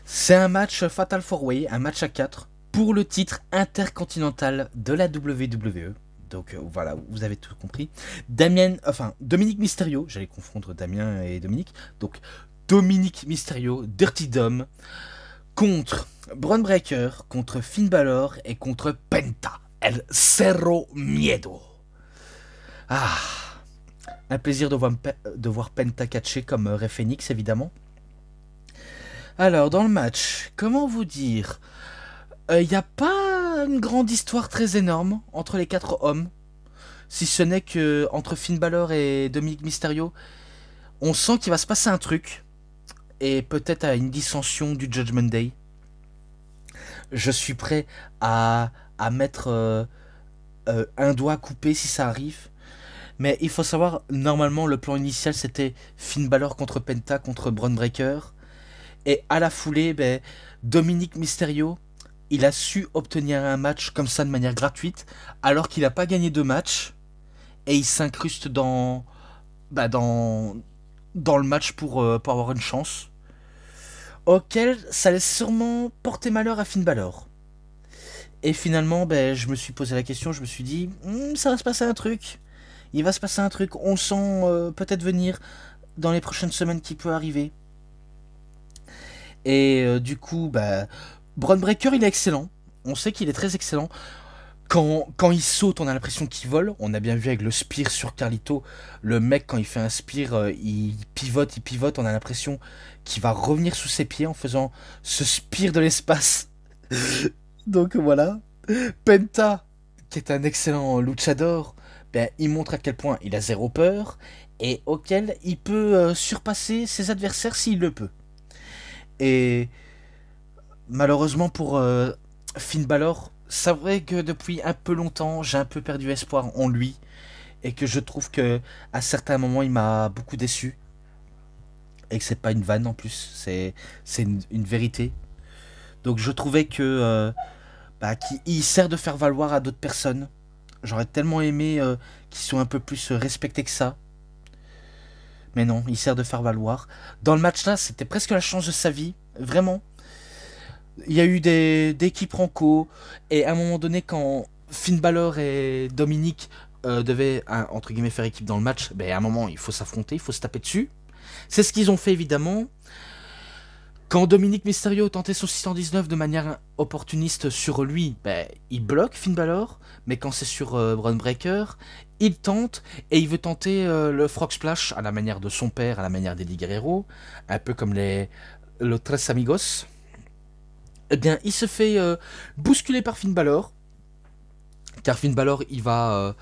C'est un match Fatal 4-Way, un match à 4 pour le titre intercontinental de la WWE. Donc voilà, vous avez tout compris. Dominic Mysterio, j'allais confondre Damien et Dominique. Donc Dominic Mysterio, Dirty Dom, contre Bron Breakker, contre Finn Balor et contre Penta, El Cerro Miedo. Un plaisir de voir Penta catcher comme Rey Fenix, évidemment. Alors, dans le match, comment vous dire, il n'y a pas une grande histoire très énorme entre les quatre hommes. Si ce n'est que entre Finn Balor et Dominic Mysterio, on sent qu'il va se passer un truc. Et peut-être à une dissension du Judgment Day. Je suis prêt à mettre un doigt coupé si ça arrive. Mais il faut savoir, normalement, le plan initial, c'était Finn Balor contre Penta, contre Bron Breakker. Et à la foulée, Dominic Mysterio, il a su obtenir un match comme ça de manière gratuite, alors qu'il n'a pas gagné de match. Et il s'incruste dans le match pour avoir une chance. Auquel ça laisse sûrement porter malheur à Finn Balor. Et finalement, je me suis posé la question, je me suis dit, ça va se passer un truc. Il va se passer un truc, on sent peut-être venir dans les prochaines semaines qui peut arriver. Et du coup, bah, Braun Breaker, il est excellent. On sait qu'il est très excellent. Quand il saute, on a l'impression qu'il vole. On a bien vu avec le spear sur Carlito. Le mec, quand il fait un spear, il pivote. On a l'impression qu'il va revenir sous ses pieds en faisant ce spear de l'espace. Donc voilà. Penta, qui est un excellent luchador, ben, il montre à quel point il a zéro peur et auquel il peut surpasser ses adversaires s'il le peut. Et malheureusement pour Finn Balor, c'est vrai que depuis un peu longtemps, j'ai un peu perdu espoir en lui et que je trouve que à certains moments, il m'a beaucoup déçu et que c'est pas une vanne en plus, c'est une vérité. Donc je trouvais que bah, qu'il sert de faire valoir à d'autres personnes. J'aurais tellement aimé qu'ils soient un peu plus respectés que ça. Mais non, il sert de faire valoir. Dans le match là, c'était presque la chance de sa vie. Vraiment. Il y a eu des quiproquos. Et à un moment donné, quand Finn Balor et Dominique devaient, entre guillemets, faire équipe dans le match, ben, à un moment, il faut s'affronter, il faut se taper dessus. C'est ce qu'ils ont fait, évidemment. Quand Dominique Mysterio tentait son 619 de manière opportuniste sur lui, ben, il bloque Finn Balor, mais quand c'est sur Braun Breaker, il tente, et il veut tenter le Frog Splash à la manière de son père, à la manière d'Eddie Guerrero, un peu comme les Tres Amigos. Eh bien, il se fait bousculer par Finn Balor, car Finn Balor, il va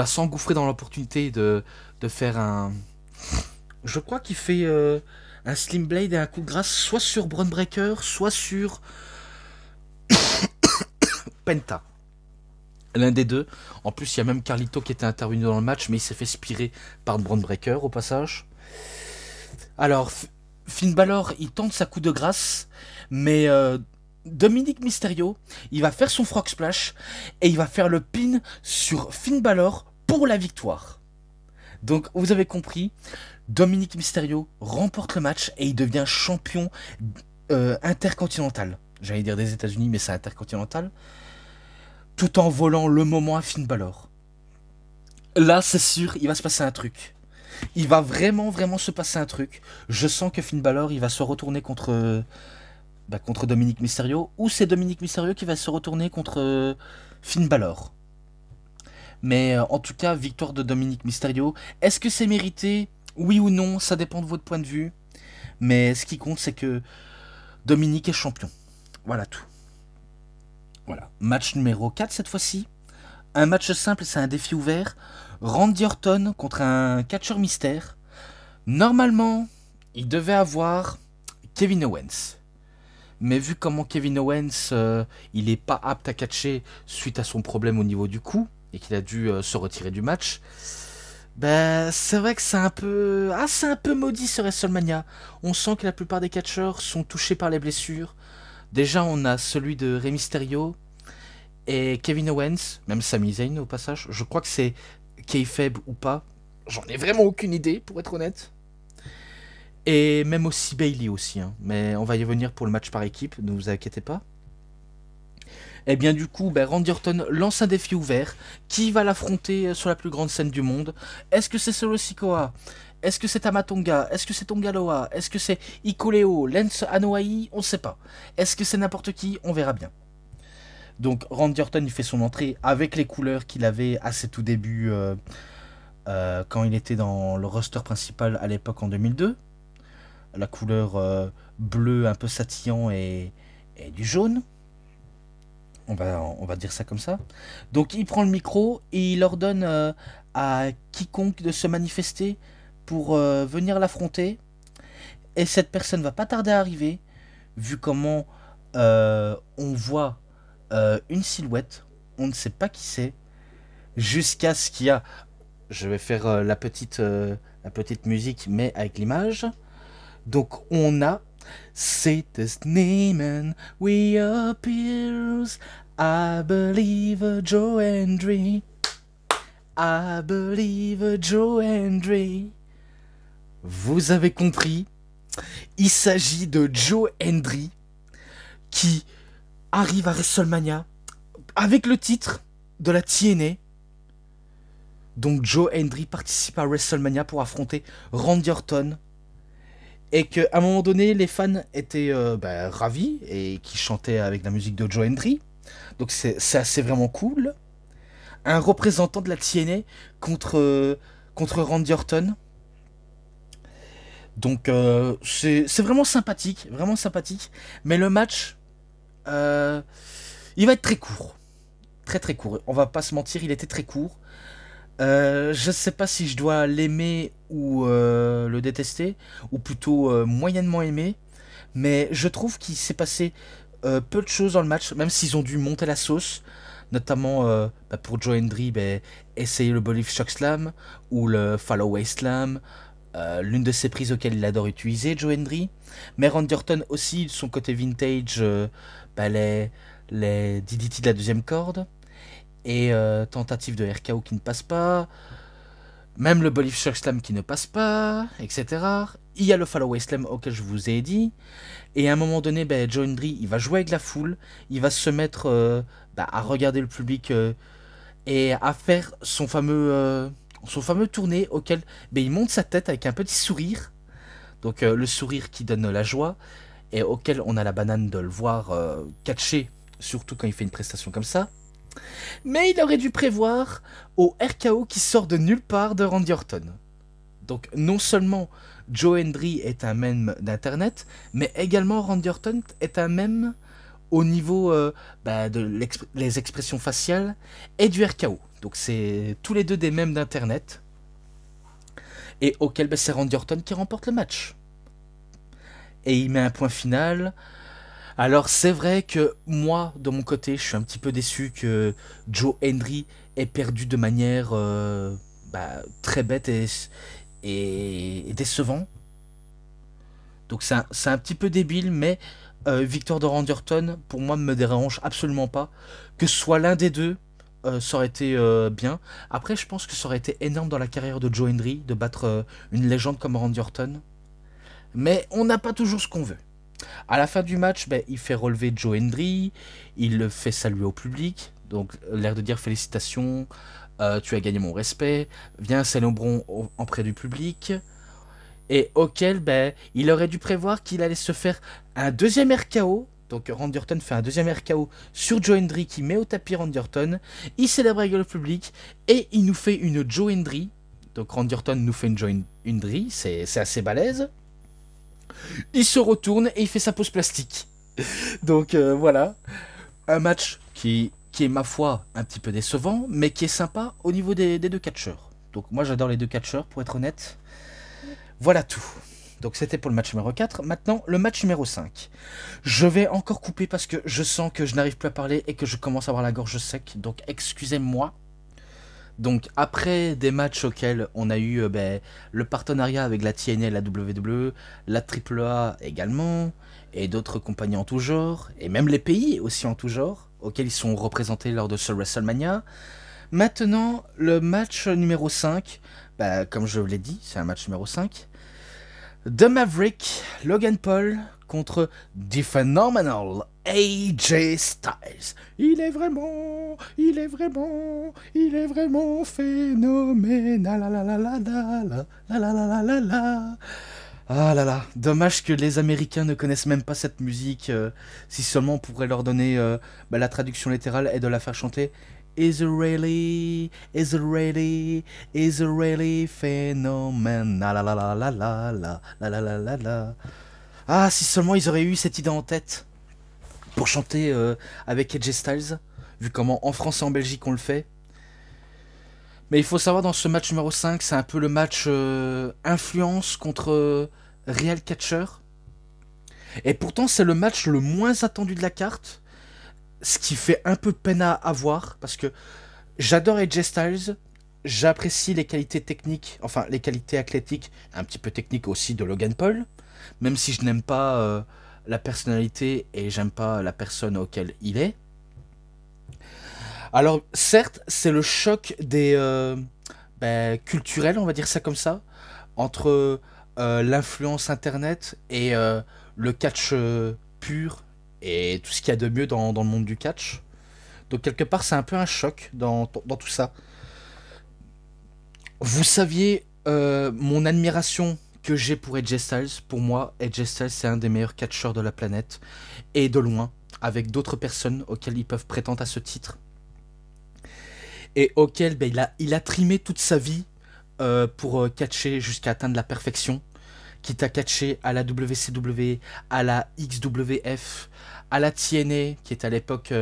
s'engouffrer dans l'opportunité de faire un... Je crois qu'il fait... un Slim Blade et un coup de grâce soit sur Braun Breaker, soit sur Penta. L'un des deux. En plus, il y a même Carlito qui était intervenu dans le match, mais il s'est fait spirer par Braun Breaker au passage. Alors, Finn Balor, il tente sa coup de grâce, mais Dominique Mysterio, il va faire son Frog Splash et il va faire le pin sur Finn Balor pour la victoire. Donc, vous avez compris, Dominique Mysterio remporte le match et il devient champion intercontinental. J'allais dire des États-Unis, mais c'est intercontinental. Tout en volant le moment à Finn Balor. Là, c'est sûr, il va se passer un truc. Il va vraiment, vraiment se passer un truc. Je sens que Finn Balor, il va se retourner contre Dominique Mysterio, ou c'est Dominique Mysterio qui va se retourner contre Finn Balor. Mais en tout cas, victoire de Dominique Mysterio. Est-ce que c'est mérité ? Oui ou non, ça dépend de votre point de vue. Mais ce qui compte, c'est que Dominique est champion. Voilà tout. Voilà. Match numéro 4 cette fois-ci. Un match simple, c'est un défi ouvert. Randy Orton contre un catcheur mystère. Normalement, il devait avoir Kevin Owens. Mais vu comment Kevin Owens, il n'est pas apte à catcher suite à son problème au niveau du cou, et qu'il a dû se retirer du match, ben, c'est vrai que c'est un peu maudit ce WrestleMania. On sent que la plupart des catcheurs sont touchés par les blessures. Déjà, on a celui de Rey Mysterio et Kevin Owens, même Sami Zayn au passage. Je crois que c'est kayfabe ou pas. J'en ai vraiment aucune idée, pour être honnête. Et même aussi Bayley aussi, hein. Mais on va y revenir pour le match par équipe, ne vous inquiétez pas. Et bien du coup, Randy Orton lance un défi ouvert. Qui va l'affronter sur la plus grande scène du monde? Est-ce que c'est Solo Sikoa? Est-ce que c'est Tamatonga? Est-ce que c'est Tongaloa? Est-ce que c'est Ikoleo? Lance Anoa'i? On ne sait pas. Est-ce que c'est n'importe qui? On verra bien. Donc Randy Orton il fait son entrée avec les couleurs qu'il avait à ses tout débuts quand il était dans le roster principal à l'époque en 2002. La couleur bleu un peu satillant et du jaune. On va dire ça comme ça. Donc il prend le micro et il ordonne à quiconque de se manifester pour venir l'affronter. Et cette personne va pas tarder à arriver, vu comment on voit une silhouette. On ne sait pas qui c'est. Jusqu'à ce qu'il y a... Je vais faire la petite musique, mais avec l'image. Donc on a... Say this name and we appears. I believe Joe Hendry. I believe Joe Hendry. Vous avez compris. Il s'agit de Joe Hendry qui arrive à WrestleMania avec le titre de la TNA. Donc Joe Hendry participe à WrestleMania pour affronter Randy Orton. Et qu'à un moment donné, les fans étaient ravis et qui chantaient avec la musique de Joe Hendry. Donc c'est assez vraiment cool. Un représentant de la TNA contre Randy Orton. Donc c'est vraiment sympathique, vraiment sympathique. Mais le match, il va être très court. Très très court. On va pas se mentir, il était très court. Je sais pas si je dois l'aimer ou le détester, ou plutôt moyennement aimer. Mais je trouve qu'il s'est passé peu de choses dans le match, même s'ils ont dû monter la sauce. Notamment pour Joe Hendry, essayer le Bolif Shock Slam ou le Fallaway Slam. L'une de ses prises auxquelles il adore utiliser, Joe Hendry. Mais Randy Orton aussi, de son côté vintage, les DDT de la deuxième corde. Et tentative de RKO qui ne passe pas. Même le Bolif Shock Slam qui ne passe pas, etc. Il y a le Fallaway Slam auquel je vous ai dit. Et à un moment donné, Joe Hendry, il va jouer avec la foule. Il va se mettre à regarder le public et à faire son fameux tourné auquel il monte sa tête avec un petit sourire. Donc le sourire qui donne la joie et auquel on a la banane de le voir catcher, surtout quand il fait une prestation comme ça. Mais il aurait dû prévoir au RKO qui sort de nulle part de Randy Orton. Donc non seulement Joe Hendry est un mème d'internet, mais également Randy Orton est un mème au niveau les expressions faciales et du RKO. Donc c'est tous les deux des mèmes d'internet. Et auquel c'est Randy Orton qui remporte le match. Et il met un point final. Alors c'est vrai que moi, de mon côté, je suis un petit peu déçu que Joe Hendry ait perdu de manière très bête et décevant. Donc c'est un petit peu débile, mais victoire de Randy Orton, pour moi, me dérange absolument pas. Que ce soit l'un des deux, ça aurait été bien. Après, je pense que ça aurait été énorme dans la carrière de Joe Hendry de battre une légende comme Randy Orton. Mais on n'a pas toujours ce qu'on veut. À la fin du match, il fait relever Joe Hendry, il le fait saluer au public, donc l'air de dire félicitations, tu as gagné mon respect, viens célébrer en près du public. Et auquel il aurait dû prévoir qu'il allait se faire un deuxième RKO. Donc Randy Orton fait un deuxième RKO sur Joe Hendry qui met au tapis Randy Orton. Il célèbre avec le public et il nous fait une Joe Hendry. Donc Randy Orton nous fait une Joe Hendry, c'est assez balèze. Il se retourne et il fait sa pose plastique. Donc voilà, un match qui est ma foi un petit peu décevant, mais qui est sympa au niveau des deux catcheurs. Donc moi j'adore les deux catcheurs pour être honnête. Voilà tout. Donc c'était pour le match numéro 4. Maintenant, le match numéro 5. Je vais encore couper parce que je sens que je n'arrive plus à parler et que je commence à avoir la gorge sec. Donc excusez-moi. Donc après des matchs auxquels on a eu le partenariat avec la TNA et la WWE, la AAA également, et d'autres compagnies en tout genre, et même les pays aussi en tout genre, auxquels ils sont représentés lors de ce WrestleMania. Maintenant, le match numéro 5, comme je l'ai dit, c'est un match numéro 5. The Maverick, Logan Paul contre The Phenomenal AJ Styles. Il est vraiment phénoménal. Ah là là, dommage que les Américains ne connaissent même pas cette musique. Si seulement on pourrait leur donner la traduction littérale et de la faire chanter. Is it really phenomenal, la la la la la la la la la la la. Ah, si seulement ils auraient eu cette idée en tête pour chanter avec AJ Styles, vu comment en France et en Belgique on le fait. Mais il faut savoir, dans ce match numéro 5, c'est un peu le match influence contre Real Catcher. Et pourtant, c'est le match le moins attendu de la carte. Ce qui fait un peu peine à voir, parce que j'adore AJ Styles, j'apprécie les qualités techniques, enfin les qualités athlétiques, un petit peu techniques aussi de Logan Paul, même si je n'aime pas la personnalité et j'aime pas la personne auquel il est. Alors certes, c'est le choc des culturels, on va dire ça comme ça, entre l'influence internet et le catch pur et tout ce qu'il y a de mieux dans le monde du catch. Donc quelque part c'est un peu un choc dans tout ça. Vous saviez mon admiration que j'ai pour AJ Styles. Pour moi, AJ Styles, c'est un des meilleurs catcheurs de la planète. Et de loin, avec d'autres personnes auxquelles ils peuvent prétendre à ce titre. Et auquel ben, il a trimé toute sa vie pour catcher jusqu'à atteindre la perfection. Quitte à catcher à la WCW, à la XWF, à la TNA, qui était à l'époque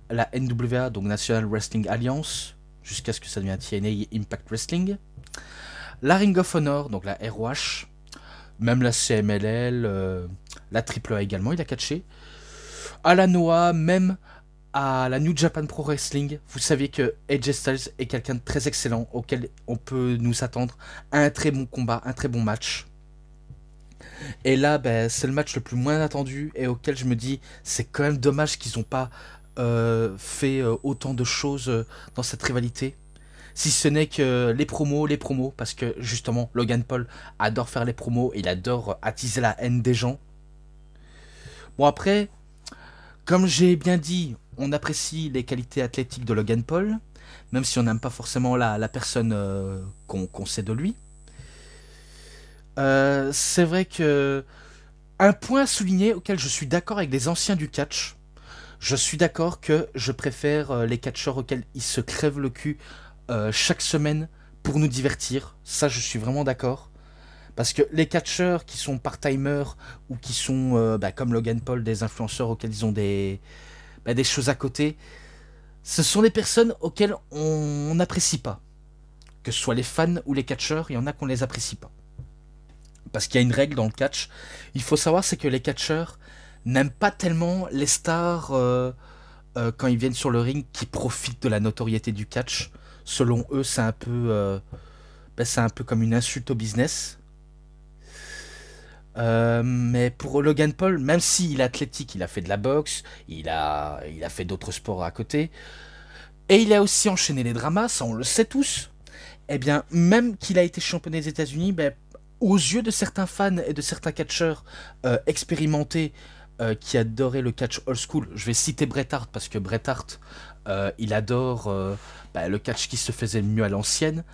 la NWA, donc National Wrestling Alliance, jusqu'à ce que ça devienne TNA Impact Wrestling. La Ring of Honor, donc la ROH, même la CMLL, la AAA également, il a catché. À la NOAH, même à la New Japan Pro Wrestling, vous saviez que AJ Styles est quelqu'un de très excellent, auquel on peut nous attendre à un très bon combat, un très bon match. Et là, ben, c'est le match le plus moins attendu et auquel je me dis, c'est quand même dommage qu'ils n'ont pas fait autant de choses dans cette rivalité. Si ce n'est que les promos, parce que justement, Logan Paul adore faire les promos et il adore attiser la haine des gens. Bon après, comme j'ai bien dit, on apprécie les qualités athlétiques de Logan Paul, même si on n'aime pas forcément la personne qu'on sait de lui. C'est vrai que un point à souligner auquel je suis d'accord avec les anciens du catch, je suis d'accord que je préfère les catcheurs auxquels ils se crèvent le cul chaque semaine pour nous divertir. Ça, je suis vraiment d'accord. Parce que les catcheurs qui sont part-timers ou qui sont, comme Logan Paul, des influenceurs auxquels ils ont des choses à côté, ce sont des personnes auxquelles on n'apprécie pas. Que ce soit les fans ou les catcheurs, il y en a qu'on les apprécie pas. Parce qu'il y a une règle dans le catch. Il faut savoir, c'est que les catcheurs n'aiment pas tellement les stars quand ils viennent sur le ring qui profitent de la notoriété du catch. Selon eux, c'est un peu comme une insulte au business. Mais pour Logan Paul, même s'il est athlétique, il a fait de la boxe, il a fait d'autres sports à côté, et il a aussi enchaîné les dramas, ça on le sait tous. Eh bien, même qu'il a été champion des États-Unis, aux yeux de certains fans et de certains catcheurs expérimentés qui adoraient le catch old school, je vais citer Bret Hart parce que Bret Hart, il adore le catch qui se faisait mieux à l'ancienne.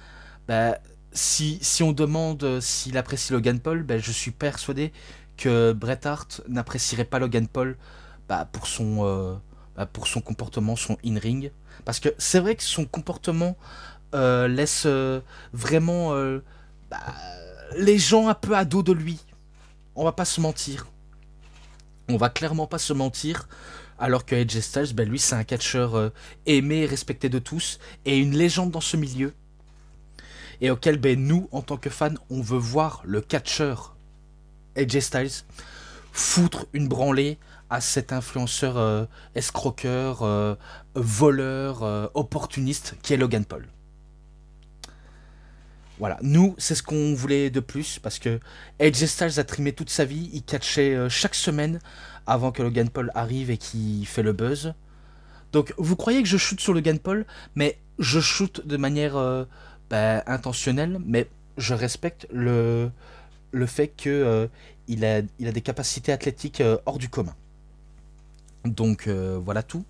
Si on demande s'il apprécie Logan Paul, je suis persuadé que Bret Hart n'apprécierait pas Logan Paul pour son comportement, son in-ring. Parce que c'est vrai que son comportement laisse vraiment les gens un peu à dos de lui. On va pas se mentir. On va clairement pas se mentir. Alors que AJ Styles, lui c'est un catcheur aimé et respecté de tous et une légende dans ce milieu. Et auquel nous, en tant que fans, on veut voir le catcheur AJ Styles foutre une branlée à cet influenceur escroqueur, voleur, opportuniste qui est Logan Paul. Voilà, nous, c'est ce qu'on voulait de plus, parce que AJ Styles a trimé toute sa vie, il catchait chaque semaine avant que Logan Paul arrive et qu'il fait le buzz. Donc, vous croyez que je shoot sur Logan Paul, mais je shoot de manière intentionnelle, mais je respecte le fait que il a des capacités athlétiques hors du commun. Donc, voilà tout.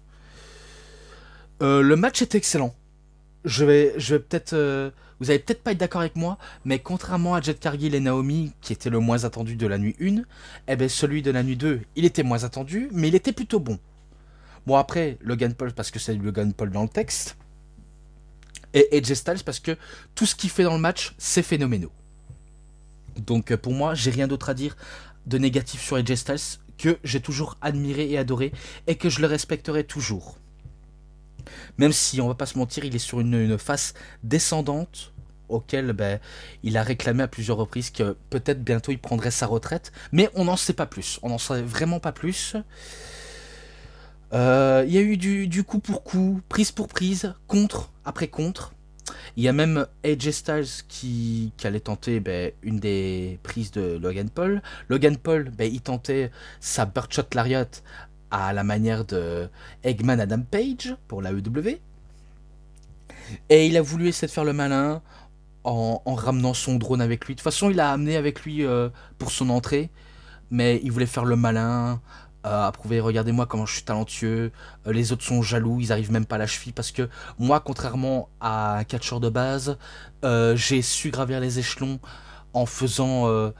Le match est excellent. Je vais peut-être... vous allez peut-être pas être d'accord avec moi, mais contrairement à Jade Cargill et Naomi, qui était le moins attendu de la nuit 1, celui de la nuit 2, il était moins attendu, mais il était plutôt bon. Bon après, Logan Paul, parce que c'est Logan Paul dans le texte, et AJ Styles, parce que tout ce qu'il fait dans le match, c'est phénoménal. Donc pour moi, j'ai rien d'autre à dire de négatif sur AJ Styles, que j'ai toujours admiré et adoré, et que je le respecterai toujours. Même si, on va pas se mentir, il est sur une face descendante auquel il a réclamé à plusieurs reprises que peut-être bientôt il prendrait sa retraite. Mais on n'en sait pas plus. On n'en sait vraiment pas plus. Il y a eu du coup pour coup, prise pour prise, contre après contre. Il y a même AJ Styles qui allait tenter une des prises de Logan Paul. Logan Paul, il tentait sa Birdshot Lariat à la manière de Eggman Adam Page pour la EW. Et il a voulu essayer de faire le malin en ramenant son drone avec lui. De toute façon, il a amené avec lui pour son entrée, mais il voulait faire le malin, à prouver, regardez-moi comment je suis talentueux, les autres sont jaloux, ils arrivent même pas à la cheville, parce que moi, contrairement à un catcheur de base, j'ai su gravir les échelons en faisant,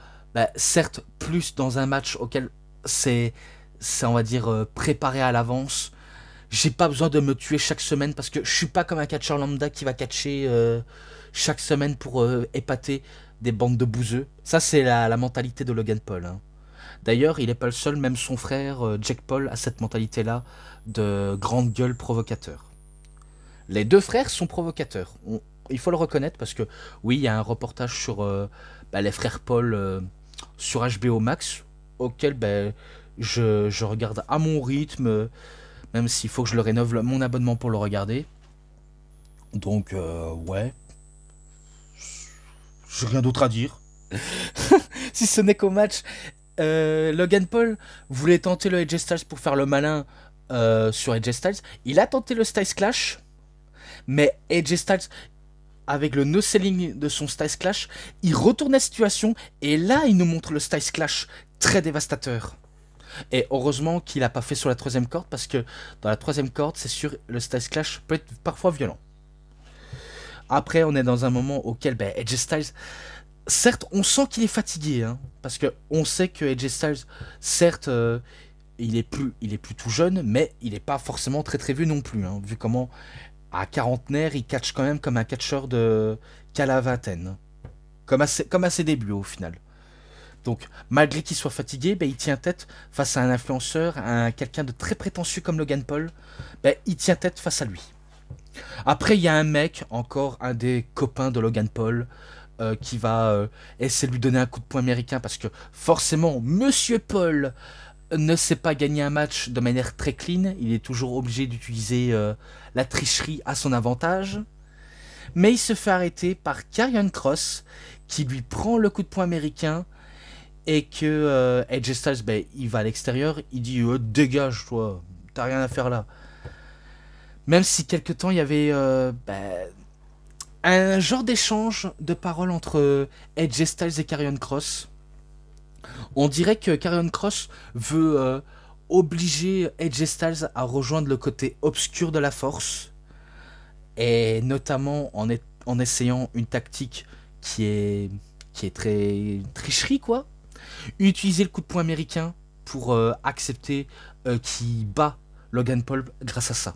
certes, plus dans un match auquel c'est on va dire, préparé à l'avance. J'ai pas besoin de me tuer chaque semaine parce que je suis pas comme un catcheur lambda qui va catcher chaque semaine pour épater des bandes de bouseux. Ça, c'est la mentalité de Logan Paul, hein. D'ailleurs, il est pas le seul, même son frère Jake Paul a cette mentalité-là de grande gueule provocateur. Les deux frères sont provocateurs. Il faut le reconnaître parce que, oui, il y a un reportage sur les frères Paul sur HBO Max, auquel je regarde à mon rythme, même s'il faut que je le rénove mon abonnement pour le regarder. Donc, ouais. J'ai rien d'autre à dire. Si ce n'est qu'au match, Logan Paul voulait tenter le AJ Styles pour faire le malin sur AJ Styles. Il a tenté le Styles Clash, mais AJ Styles, avec le no-selling de son Styles Clash, il retourne la situation et là, il nous montre le Styles Clash très dévastateur. Et heureusement qu'il n'a pas fait sur la troisième corde parce que dans la troisième corde, c'est sûr, le Styles Clash peut être parfois violent. Après, on est dans un moment auquel AJ Styles, certes, on sent qu'il est fatigué, hein, parce que on sait que AJ Styles, certes, il est plus tout jeune, mais il n'est pas forcément très très vieux non plus, hein, vu comment à quarantenaire, il catch quand même comme un catcheur qu'à la vingtaine, comme à ses débuts au final. Donc, malgré qu'il soit fatigué, il tient tête face à un influenceur, à quelqu'un de très prétentieux comme Logan Paul. Il tient tête face à lui. Après, il y a un mec, encore un des copains de Logan Paul, qui va essayer de lui donner un coup de poing américain parce que forcément, Monsieur Paul ne sait pas gagner un match de manière très clean. Il est toujours obligé d'utiliser la tricherie à son avantage. Mais il se fait arrêter par Karrion Kross qui lui prend le coup de poing américain et que AJ Styles, il va à l'extérieur, il dit dégage toi, t'as rien à faire là. Même si quelque temps il y avait un genre d'échange de paroles entre AJ Styles et Karrion Kross. On dirait que Karrion Kross veut obliger AJ Styles à rejoindre le côté obscur de la force. Et notamment en essayant une tactique qui est très tricherie, quoi. Utiliser le coup de poing américain pour accepter qu'il bat Logan Paul grâce à ça.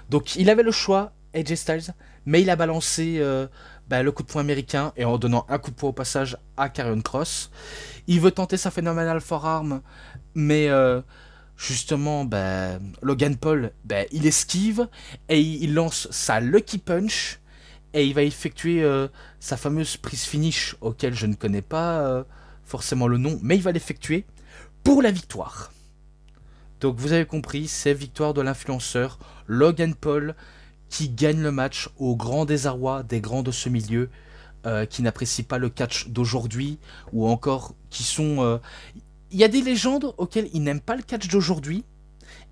Donc il avait le choix, AJ Styles, mais il a balancé le coup de poing américain et en donnant un coup de poing au passage à Karrion Kross. Il veut tenter sa phénoménale forearm, mais justement, Logan Paul, il esquive et il lance sa Lucky Punch et il va effectuer sa fameuse prise finish auquel je ne connais pas forcément le nom, mais il va l'effectuer pour la victoire. Donc vous avez compris, c'est victoire de l'influenceur Logan Paul qui gagne le match au grand désarroi des grands de ce milieu qui n'apprécient pas le catch d'aujourd'hui ou encore qui sont... Il y a des légendes auxquelles ils n'aiment pas le catch d'aujourd'hui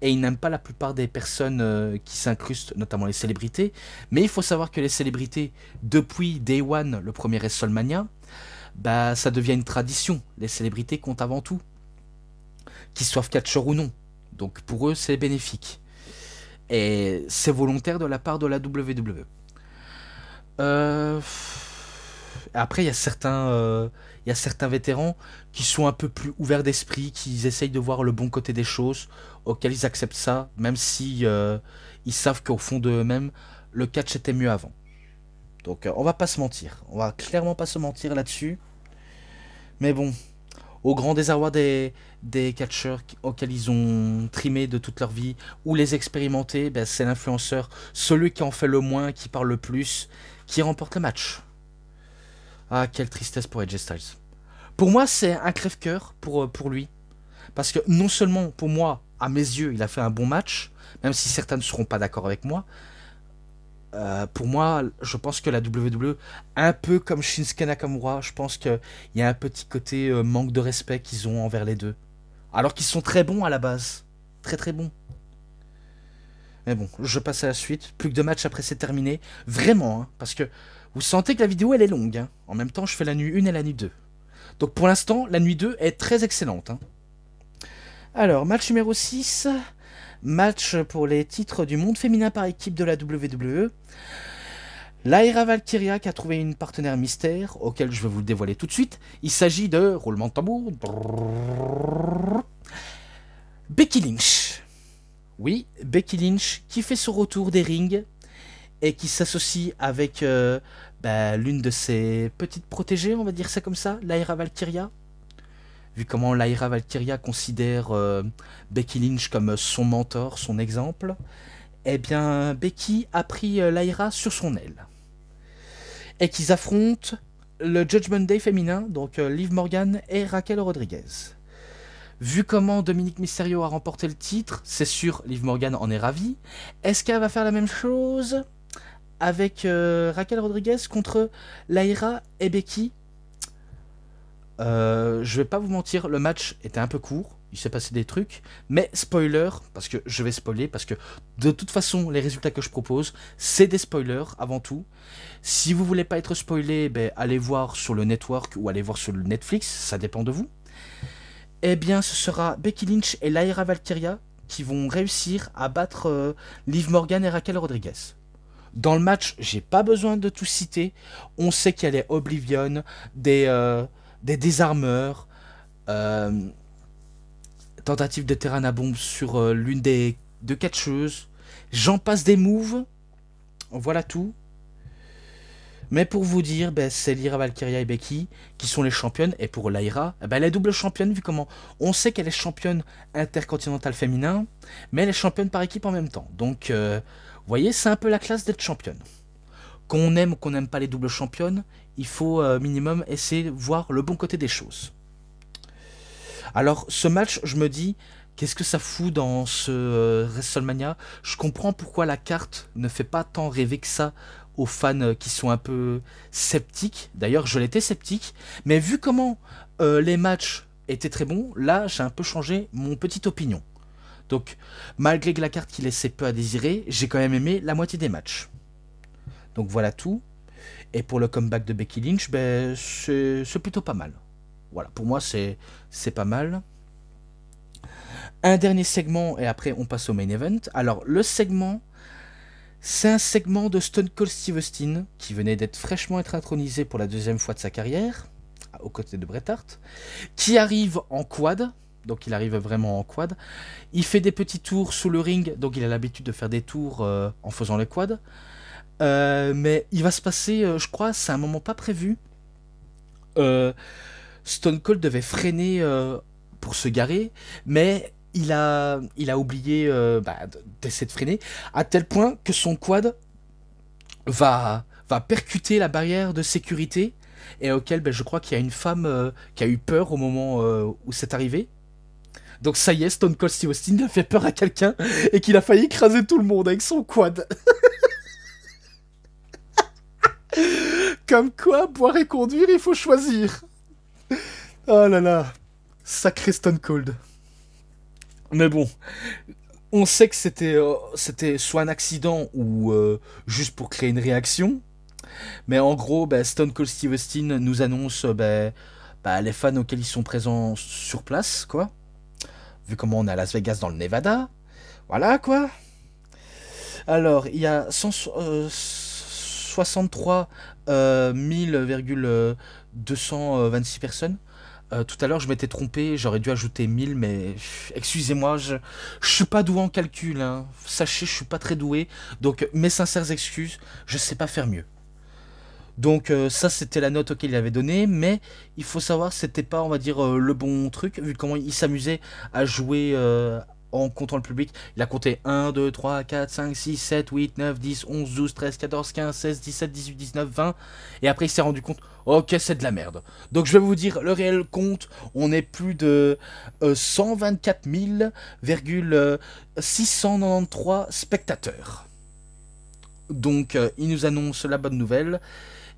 et ils n'aiment pas la plupart des personnes qui s'incrustent, notamment les célébrités. Mais il faut savoir que les célébrités, depuis Day One, le premier WrestleMania, ça devient une tradition. Les célébrités comptent avant tout, qu'ils soient catcheurs ou non. Donc pour eux, c'est bénéfique. Et c'est volontaire de la part de la WWE. Après, il y a certains vétérans qui sont un peu plus ouverts d'esprit, qui essayent de voir le bon côté des choses, auxquels ils acceptent ça, même si ils savent qu'au fond d'eux-mêmes, le catch était mieux avant. Donc on va pas se mentir. On va clairement pas se mentir là-dessus. Mais bon, au grand désarroi des catcheurs auxquels ils ont trimé de toute leur vie, ou les expérimentés, c'est l'influenceur, celui qui en fait le moins, qui parle le plus, qui remporte le match. Ah, quelle tristesse pour AJ Styles. Pour moi, c'est un crève-cœur pour lui. Parce que non seulement, pour moi, à mes yeux, il a fait un bon match, même si certains ne seront pas d'accord avec moi, pour moi, je pense que la WWE, un peu comme Shinsuke Nakamura, je pense qu'il y a un petit côté manque de respect qu'ils ont envers les deux. Alors qu'ils sont très bons à la base. Très très bons. Mais bon, je passe à la suite. Plus que 2 matchs après c'est terminé. Vraiment, hein, parce que vous sentez que la vidéo elle est longue. Hein. En même temps, je fais la nuit 1 et la nuit 2. Donc pour l'instant, la nuit 2 est très excellente. Hein. Alors, match numéro 6. Match pour les titres du monde féminin par équipe de la WWE. Lyra Valkyria qui a trouvé une partenaire mystère, auquel je vais vous le dévoiler tout de suite. Il s'agit de, roulement de tambour, Becky Lynch. Oui, Becky Lynch qui fait son retour des rings et qui s'associe avec l'une de ses petites protégées, on va dire ça comme ça, Lyra Valkyria. Vu comment Lyra Valkyria considère Becky Lynch comme son mentor, son exemple, eh bien Becky a pris Lyra sur son aile. Et qu'ils affrontent le Judgment Day féminin, donc Liv Morgan et Raquel Rodriguez. Vu comment Dominique Mysterio a remporté le titre, c'est sûr, Liv Morgan en est ravie. Est-ce qu'elle va faire la même chose avec Raquel Rodriguez contre Lyra et Becky? Je vais pas vous mentir, le match était un peu court, il s'est passé des trucs, mais spoiler, parce que je vais spoiler, parce que de toute façon, les résultats que je propose, c'est des spoilers avant tout. Si vous voulez pas être spoilé, allez voir sur le network ou allez voir sur le Netflix, ça dépend de vous. Eh bien, ce sera Becky Lynch et Lyra Valkyria qui vont réussir à battre Liv Morgan et Raquel Rodriguez. Dans le match, j'ai pas besoin de tout citer. On sait qu'il y a les Oblivion, des désarmeurs, tentative de terrain à bombe sur l'une des deux catcheuses. J'en passe des moves. Voilà tout. Mais pour vous dire, c'est Lyra Valkyria et Becky qui sont les championnes. Et pour Lyra, elle est double championne, vu comment on sait qu'elle est championne intercontinentale féminin, mais elle est championne par équipe en même temps. Donc, vous voyez, c'est un peu la classe d'être championne. Qu'on aime ou qu'on n'aime pas les doubles championnes, il faut minimum essayer de voir le bon côté des choses. Alors, ce match, je me dis, qu'est-ce que ça fout dans ce WrestleMania? Je comprends pourquoi la carte ne fait pas tant rêver que ça aux fans qui sont un peu sceptiques. D'ailleurs, je l'étais sceptique, mais vu comment les matchs étaient très bons, là, j'ai un peu changé mon petite opinion. Donc, malgré que la carte qui laissait peu à désirer, j'ai quand même aimé la moitié des matchs. Donc voilà tout. Et pour le comeback de Becky Lynch, c'est plutôt pas mal. Voilà, pour moi, c'est pas mal. Un dernier segment, et après, on passe au main event. Alors, le segment, c'est un segment de Stone Cold Steve Austin, qui venait d'être fraîchement être intronisé pour la deuxième fois de sa carrière, aux côtés de Bret Hart, qui arrive en quad. Donc, il arrive vraiment en quad. Il fait des petits tours sous le ring, donc il a l'habitude de faire des tours en faisant le quad. Mais il va se passer, je crois, c'est un moment pas prévu. Stone Cold devait freiner pour se garer, mais il a oublié d'essayer de freiner, à tel point que son quad va percuter la barrière de sécurité, et auquel je crois qu'il y a une femme qui a eu peur au moment où c'est arrivé. Donc ça y est, Stone Cold Steve Austin a fait peur à quelqu'un, et qu'il a failli écraser tout le monde avec son quad. Comme quoi, boire et conduire, il faut choisir. Oh là là, sacré Stone Cold. Mais bon, on sait que c'était soit un accident ou juste pour créer une réaction. Mais en gros, Stone Cold Steve Austin nous annonce les fans auxquels ils sont présents sur place, quoi. Vu comment on est à Las Vegas dans le Nevada. Voilà, quoi. Alors, il y a 163 226 personnes. Tout à l'heure, je m'étais trompé, j'aurais dû ajouter 1000, mais excusez-moi, je suis pas doué en calcul. Hein. Sachez, je suis pas très doué. Donc, mes sincères excuses, je sais pas faire mieux. Donc, ça, c'était la note auquel il avait donné, mais il faut savoir, c'était pas, on va dire, le bon truc, vu comment il s'amusait à jouer en comptant le public. Il a compté 1, 2, 3, 4, 5, 6, 7, 8, 9, 10, 11, 12, 13, 14, 15, 16, 17, 18, 19, 20. Et après, il s'est rendu compte, ok, c'est de la merde. Donc, je vais vous dire, le réel compte, on est plus de 124 693 spectateurs. Donc, il nous annonce la bonne nouvelle.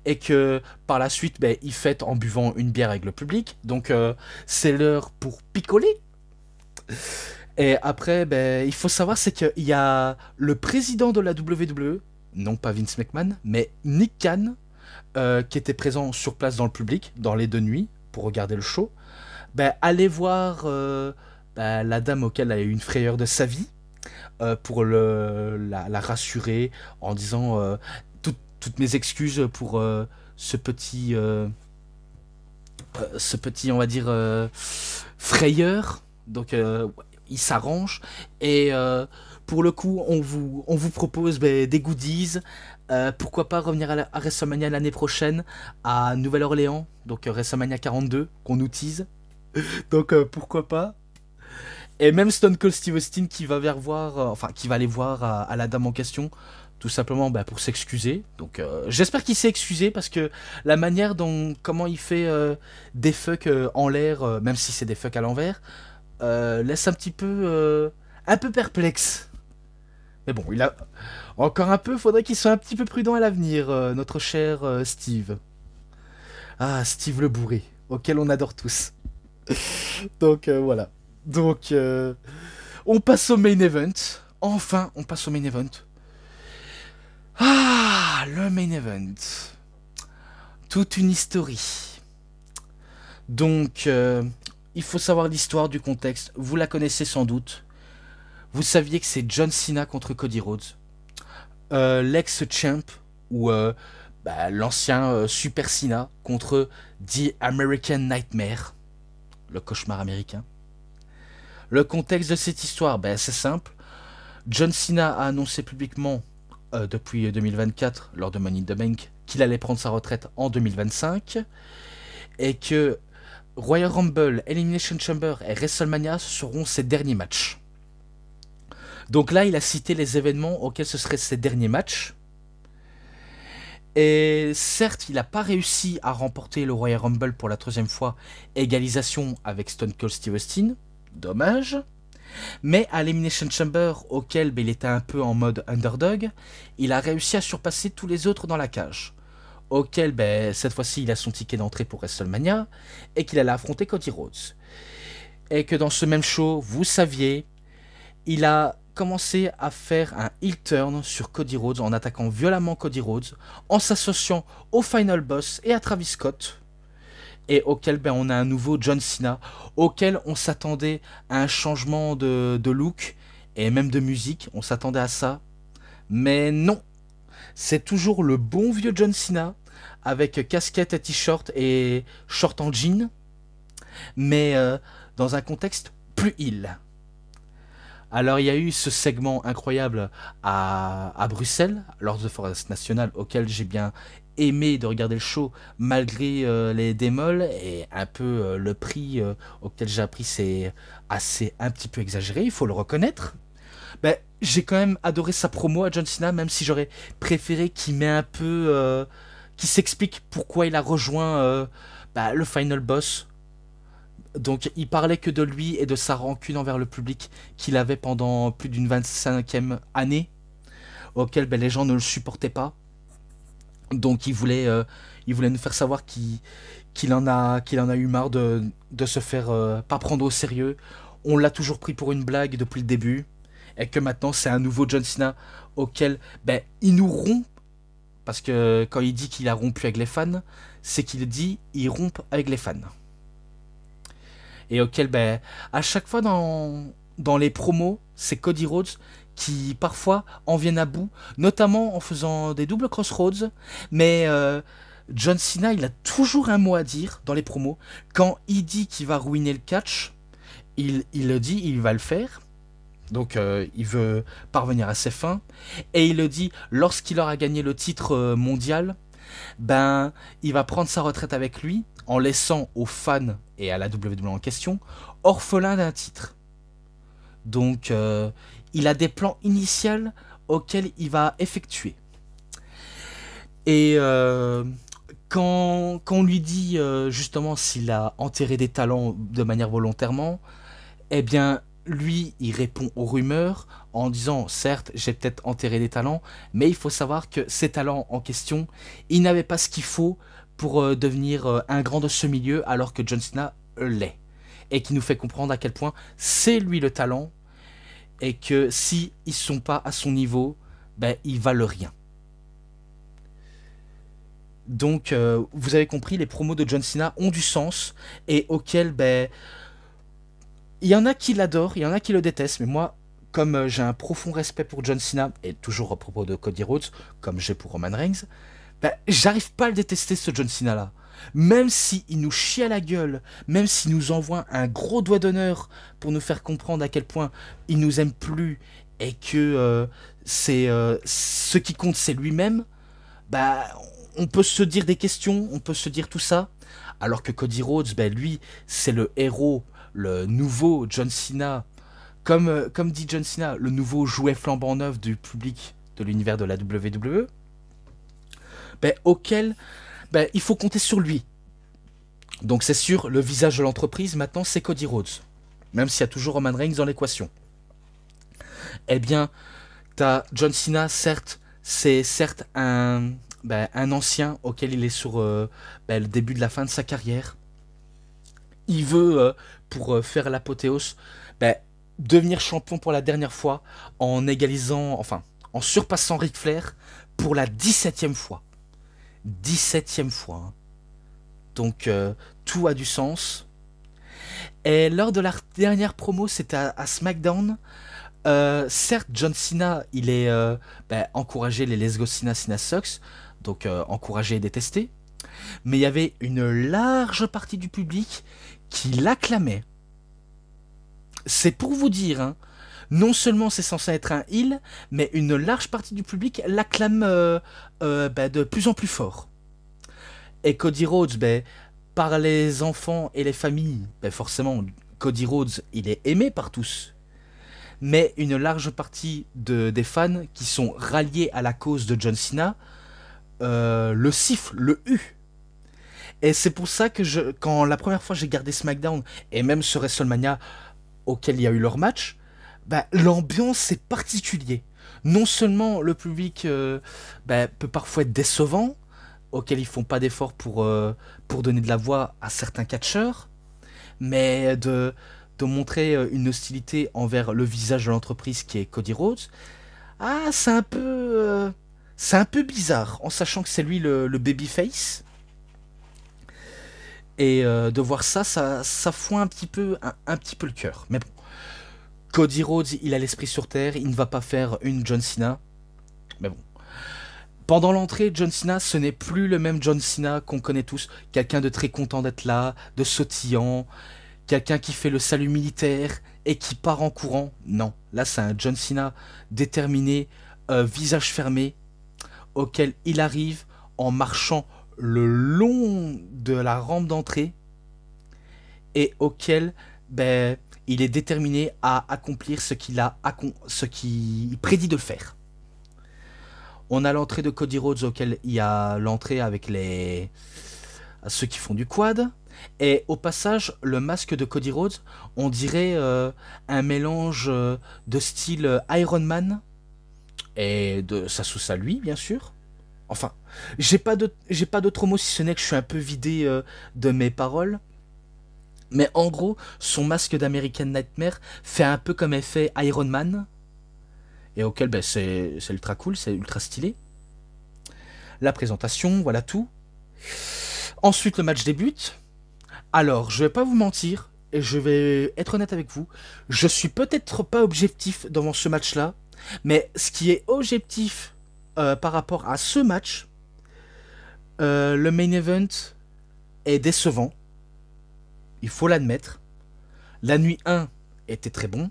Et que par la suite, il fête en buvant une bière avec le public. Donc, c'est l'heure pour picoler. Et après, il faut savoir, c'est qu'il y a le président de la WWE, non pas Vince McMahon, mais Nick Khan, qui était présent sur place dans le public, dans les deux nuits, pour regarder le show. Allez voir la dame auquel elle a eu une frayeur de sa vie, pour la rassurer, en disant... De toutes mes excuses pour ce petit, on va dire, frayeur. Donc, il s'arrange. Et pour le coup, on vous propose des goodies. Pourquoi pas revenir à WrestleMania l'année prochaine, à Nouvelle-Orléans, donc WrestleMania 42, qu'on nous tease. Donc, pourquoi pas. Et même Stone Cold Steve Austin qui va qui va aller voir à la dame en question, tout simplement pour s'excuser. Donc j'espère qu'il s'est excusé parce que la manière dont comment il fait des fucks en l'air, même si c'est des fucks à l'envers, laisse un peu perplexe. Mais bon, il a encore un peu, faudrait qu'il soit un petit peu prudent à l'avenir, notre cher Steve. Ah, Steve le bourré, auquel on adore tous. Donc voilà. Donc, on passe au main event. Enfin, on passe au main event. Ah, le main event. Toute une historie. Donc, il faut savoir l'histoire du contexte. Vous la connaissez sans doute. Vous saviez que c'est John Cena contre Cody Rhodes. L'ex-champ, ou l'ancien Super Cena, contre The American Nightmare. Le cauchemar américain. Le contexte de cette histoire, c'est simple. John Cena a annoncé publiquement, depuis 2024, lors de Money in the Bank, qu'il allait prendre sa retraite en 2025, et que Royal Rumble, Elimination Chamber et WrestleMania seront ses derniers matchs. Donc là, il a cité les événements auxquels ce seraient ses derniers matchs. Et certes, il n'a pas réussi à remporter le Royal Rumble pour la 3e fois, égalisation avec Stone Cold Steve Austin. Dommage. Mais à l'Elimination Chamber, auquel il était un peu en mode underdog, il a réussi à surpasser tous les autres dans la cage. Auquel, cette fois-ci, il a son ticket d'entrée pour WrestleMania, et qu'il allait affronter Cody Rhodes. Et que dans ce même show, vous saviez, il a commencé à faire un heel turn sur Cody Rhodes en attaquant violemment Cody Rhodes, en s'associant au Final Boss et à Travis Scott. Et auquel on a un nouveau John Cena, auquel on s'attendait à un changement de look et même de musique, on s'attendait à ça. Mais non, c'est toujours le bon vieux John Cena, avec casquette et t-shirt et short en jean, mais dans un contexte plus heel. Alors il y a eu ce segment incroyable à Bruxelles, lors de Forest National, auquel j'ai bien aimé de regarder le show malgré les démols et un peu le prix auquel j'ai appris, c'est assez un petit peu exagéré, il faut le reconnaître. J'ai quand même adoré sa promo à John Cena, même si j'aurais préféré qu'il met un peu qu'il s'explique pourquoi il a rejoint le Final Boss. Donc il parlait que de lui et de sa rancune envers le public qu'il avait pendant plus d'une 25e année, auquel les gens ne le supportaient pas. Donc il voulait nous faire savoir qu'il en a eu marre de se faire pas prendre au sérieux. On l'a toujours pris pour une blague depuis le début, et que maintenant c'est un nouveau John Cena auquel il nous rompt, parce que quand il dit qu'il a rompu avec les fans, c'est qu'il dit il rompt avec les fans. Et auquel à chaque fois dans les promos, c'est Cody Rhodes qui parfois en viennent à bout, notamment en faisant des doubles crossroads, mais John Cena, il a toujours un mot à dire dans les promos. Quand il dit qu'il va ruiner le catch, il le dit, il va le faire. Donc il veut parvenir à ses fins, et il le dit lorsqu'il aura gagné le titre mondial, il va prendre sa retraite avec lui, en laissant aux fans et à la WWE en question orphelin d'un titre. Donc il a des plans initiaux auxquels il va effectuer. Et quand on lui dit justement s'il a enterré des talents de manière volontairement, eh bien lui il répond aux rumeurs en disant certes j'ai peut-être enterré des talents, mais il faut savoir que ces talents en question, il n'avait pas ce qu'il faut pour devenir un grand de ce milieu, alors que John Cena l'est, et qui nous fait comprendre à quel point c'est lui le talent, et que si ils sont pas à son niveau, ils valent rien. Donc vous avez compris, les promos de John Cena ont du sens, et auxquels il y en a qui l'adorent, il y en a qui le détestent, mais moi, comme j'ai un profond respect pour John Cena, et toujours à propos de Cody Rhodes, comme j'ai pour Roman Reigns, bah, j'arrive pas à le détester, ce John Cena là. Même si il nous chie à la gueule, même s'il nous envoie un gros doigt d'honneur pour nous faire comprendre à quel point il nous aime plus et que ce qui compte c'est lui-même, bah on peut se dire des questions, on peut se dire tout ça, alors que Cody Rhodes, bah, lui, c'est le héros, le nouveau John Cena, comme dit John Cena, le nouveau jouet flambant neuf du public de l'univers de la WWE, bah, auquel il faut compter sur lui. Donc c'est sûr, le visage de l'entreprise maintenant c'est Cody Rhodes, même s'il y a toujours Roman Reigns dans l'équation. Eh bien, t'as John Cena, certes, c'est certes un ancien auquel il est sur le début de la fin de sa carrière. Il veut, pour faire l'apothéose, devenir champion pour la dernière fois en égalisant, enfin, en surpassant Ric Flair pour la 17e fois. 17e fois. Hein. Donc, tout a du sens. Et lors de la dernière promo, c'était à SmackDown. Certes, John Cena, il est encouragé les Let's Go Cena, Cena Sucks, donc encouragé et détesté. Mais il y avait une large partie du public qui l'acclamait. C'est pour vous dire, hein, non seulement c'est censé être un heel, mais une large partie du public l'acclame de plus en plus fort. Et Cody Rhodes, par les enfants et les familles, forcément, Cody Rhodes, il est aimé par tous. Mais une large partie des fans qui sont ralliés à la cause de John Cena le sifflent, le huent. Et c'est pour ça que quand la première fois j'ai gardé SmackDown, et même ce WrestleMania auquel il y a eu leur match, l'ambiance est particulière. Non seulement le public peut parfois être décevant, auquel ils font pas d'efforts pour donner de la voix à certains catcheurs, mais de montrer une hostilité envers le visage de l'entreprise qui est Cody Rhodes, c'est un peu bizarre, en sachant que c'est lui le babyface. Et de voir ça fout un petit peu le cœur. Mais bon, Cody Rhodes, il a l'esprit sur terre, il ne va pas faire une John Cena. Mais bon. Pendant l'entrée, John Cena, ce n'est plus le même John Cena qu'on connaît tous. Quelqu'un de très content d'être là, de sautillant, quelqu'un qui fait le salut militaire et qui part en courant. Non, là c'est un John Cena déterminé, visage fermé, auquel il arrive en marchant le long de la rampe d'entrée et auquel il est déterminé à accomplir ce qu'il prédit de faire. On a l'entrée de Cody Rhodes auquel il y a l'entrée avec ceux qui font du quad. Et au passage, le masque de Cody Rhodes, on dirait un mélange de style Iron Man et de sa sauce à lui, bien sûr. Enfin, j'ai pas d'autres mots si ce n'est que je suis un peu vidé de mes paroles. Mais en gros, son masque d'American Nightmare fait un peu comme effet Iron Man. Et auquel c'est ultra cool, c'est ultra stylé. La présentation, voilà tout. Ensuite, le match débute. Alors, je vais pas vous mentir, et je vais être honnête avec vous, je suis peut-être pas objectif devant ce match-là, mais ce qui est objectif par rapport à ce match, le main event est décevant, il faut l'admettre. La nuit 1 était très bon,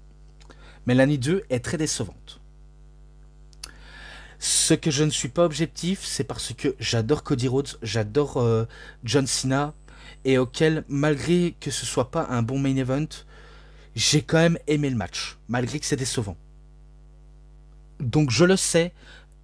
mais la nuit 2 est très décevante. Ce que je ne suis pas objectif, c'est parce que j'adore Cody Rhodes, j'adore John Cena, et auquel, malgré que ce soit pas un bon main event, j'ai quand même aimé le match, malgré que c'est décevant. Donc je le sais,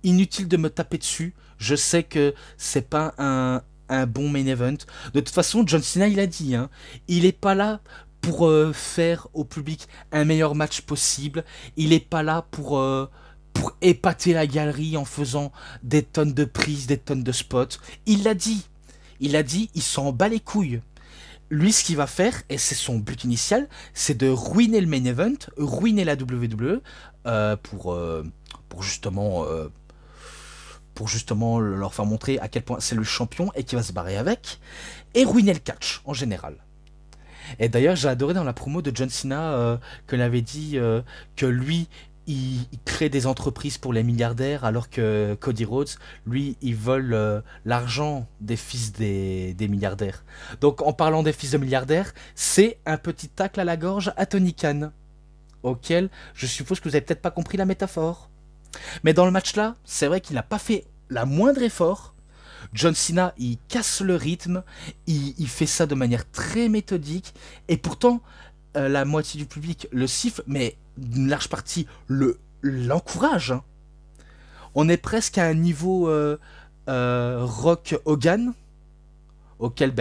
inutile de me taper dessus, je sais que c'est pas un bon main event. De toute façon, John Cena, il a dit, hein, il est pas là pour faire au public un meilleur match possible, il est pas là pour épater la galerie en faisant des tonnes de prises, des tonnes de spots. Il l'a dit, il s'en bat les couilles. Lui, ce qu'il va faire, et c'est son but initial, c'est de ruiner le main event, ruiner la WWE pour justement leur faire montrer à quel point c'est le champion et qu'il va se barrer avec, et ruiner le catch en général. Et d'ailleurs, j'ai adoré dans la promo de John Cena qu'il avait dit que lui, il crée des entreprises pour les milliardaires, alors que Cody Rhodes, lui, il vole l'argent des fils des milliardaires. Donc en parlant des fils de milliardaires, c'est un petit tacle à la gorge à Tony Khan, auquel je suppose que vous avez peut-être pas compris la métaphore. Mais dans le match là, c'est vrai qu'il n'a pas fait la moindre effort. John Cena, il casse le rythme, il fait ça de manière très méthodique, et pourtant, la moitié du public le siffle, mais une large partie l'encourage. Hein. On est presque à un niveau Rock Hogan, auquel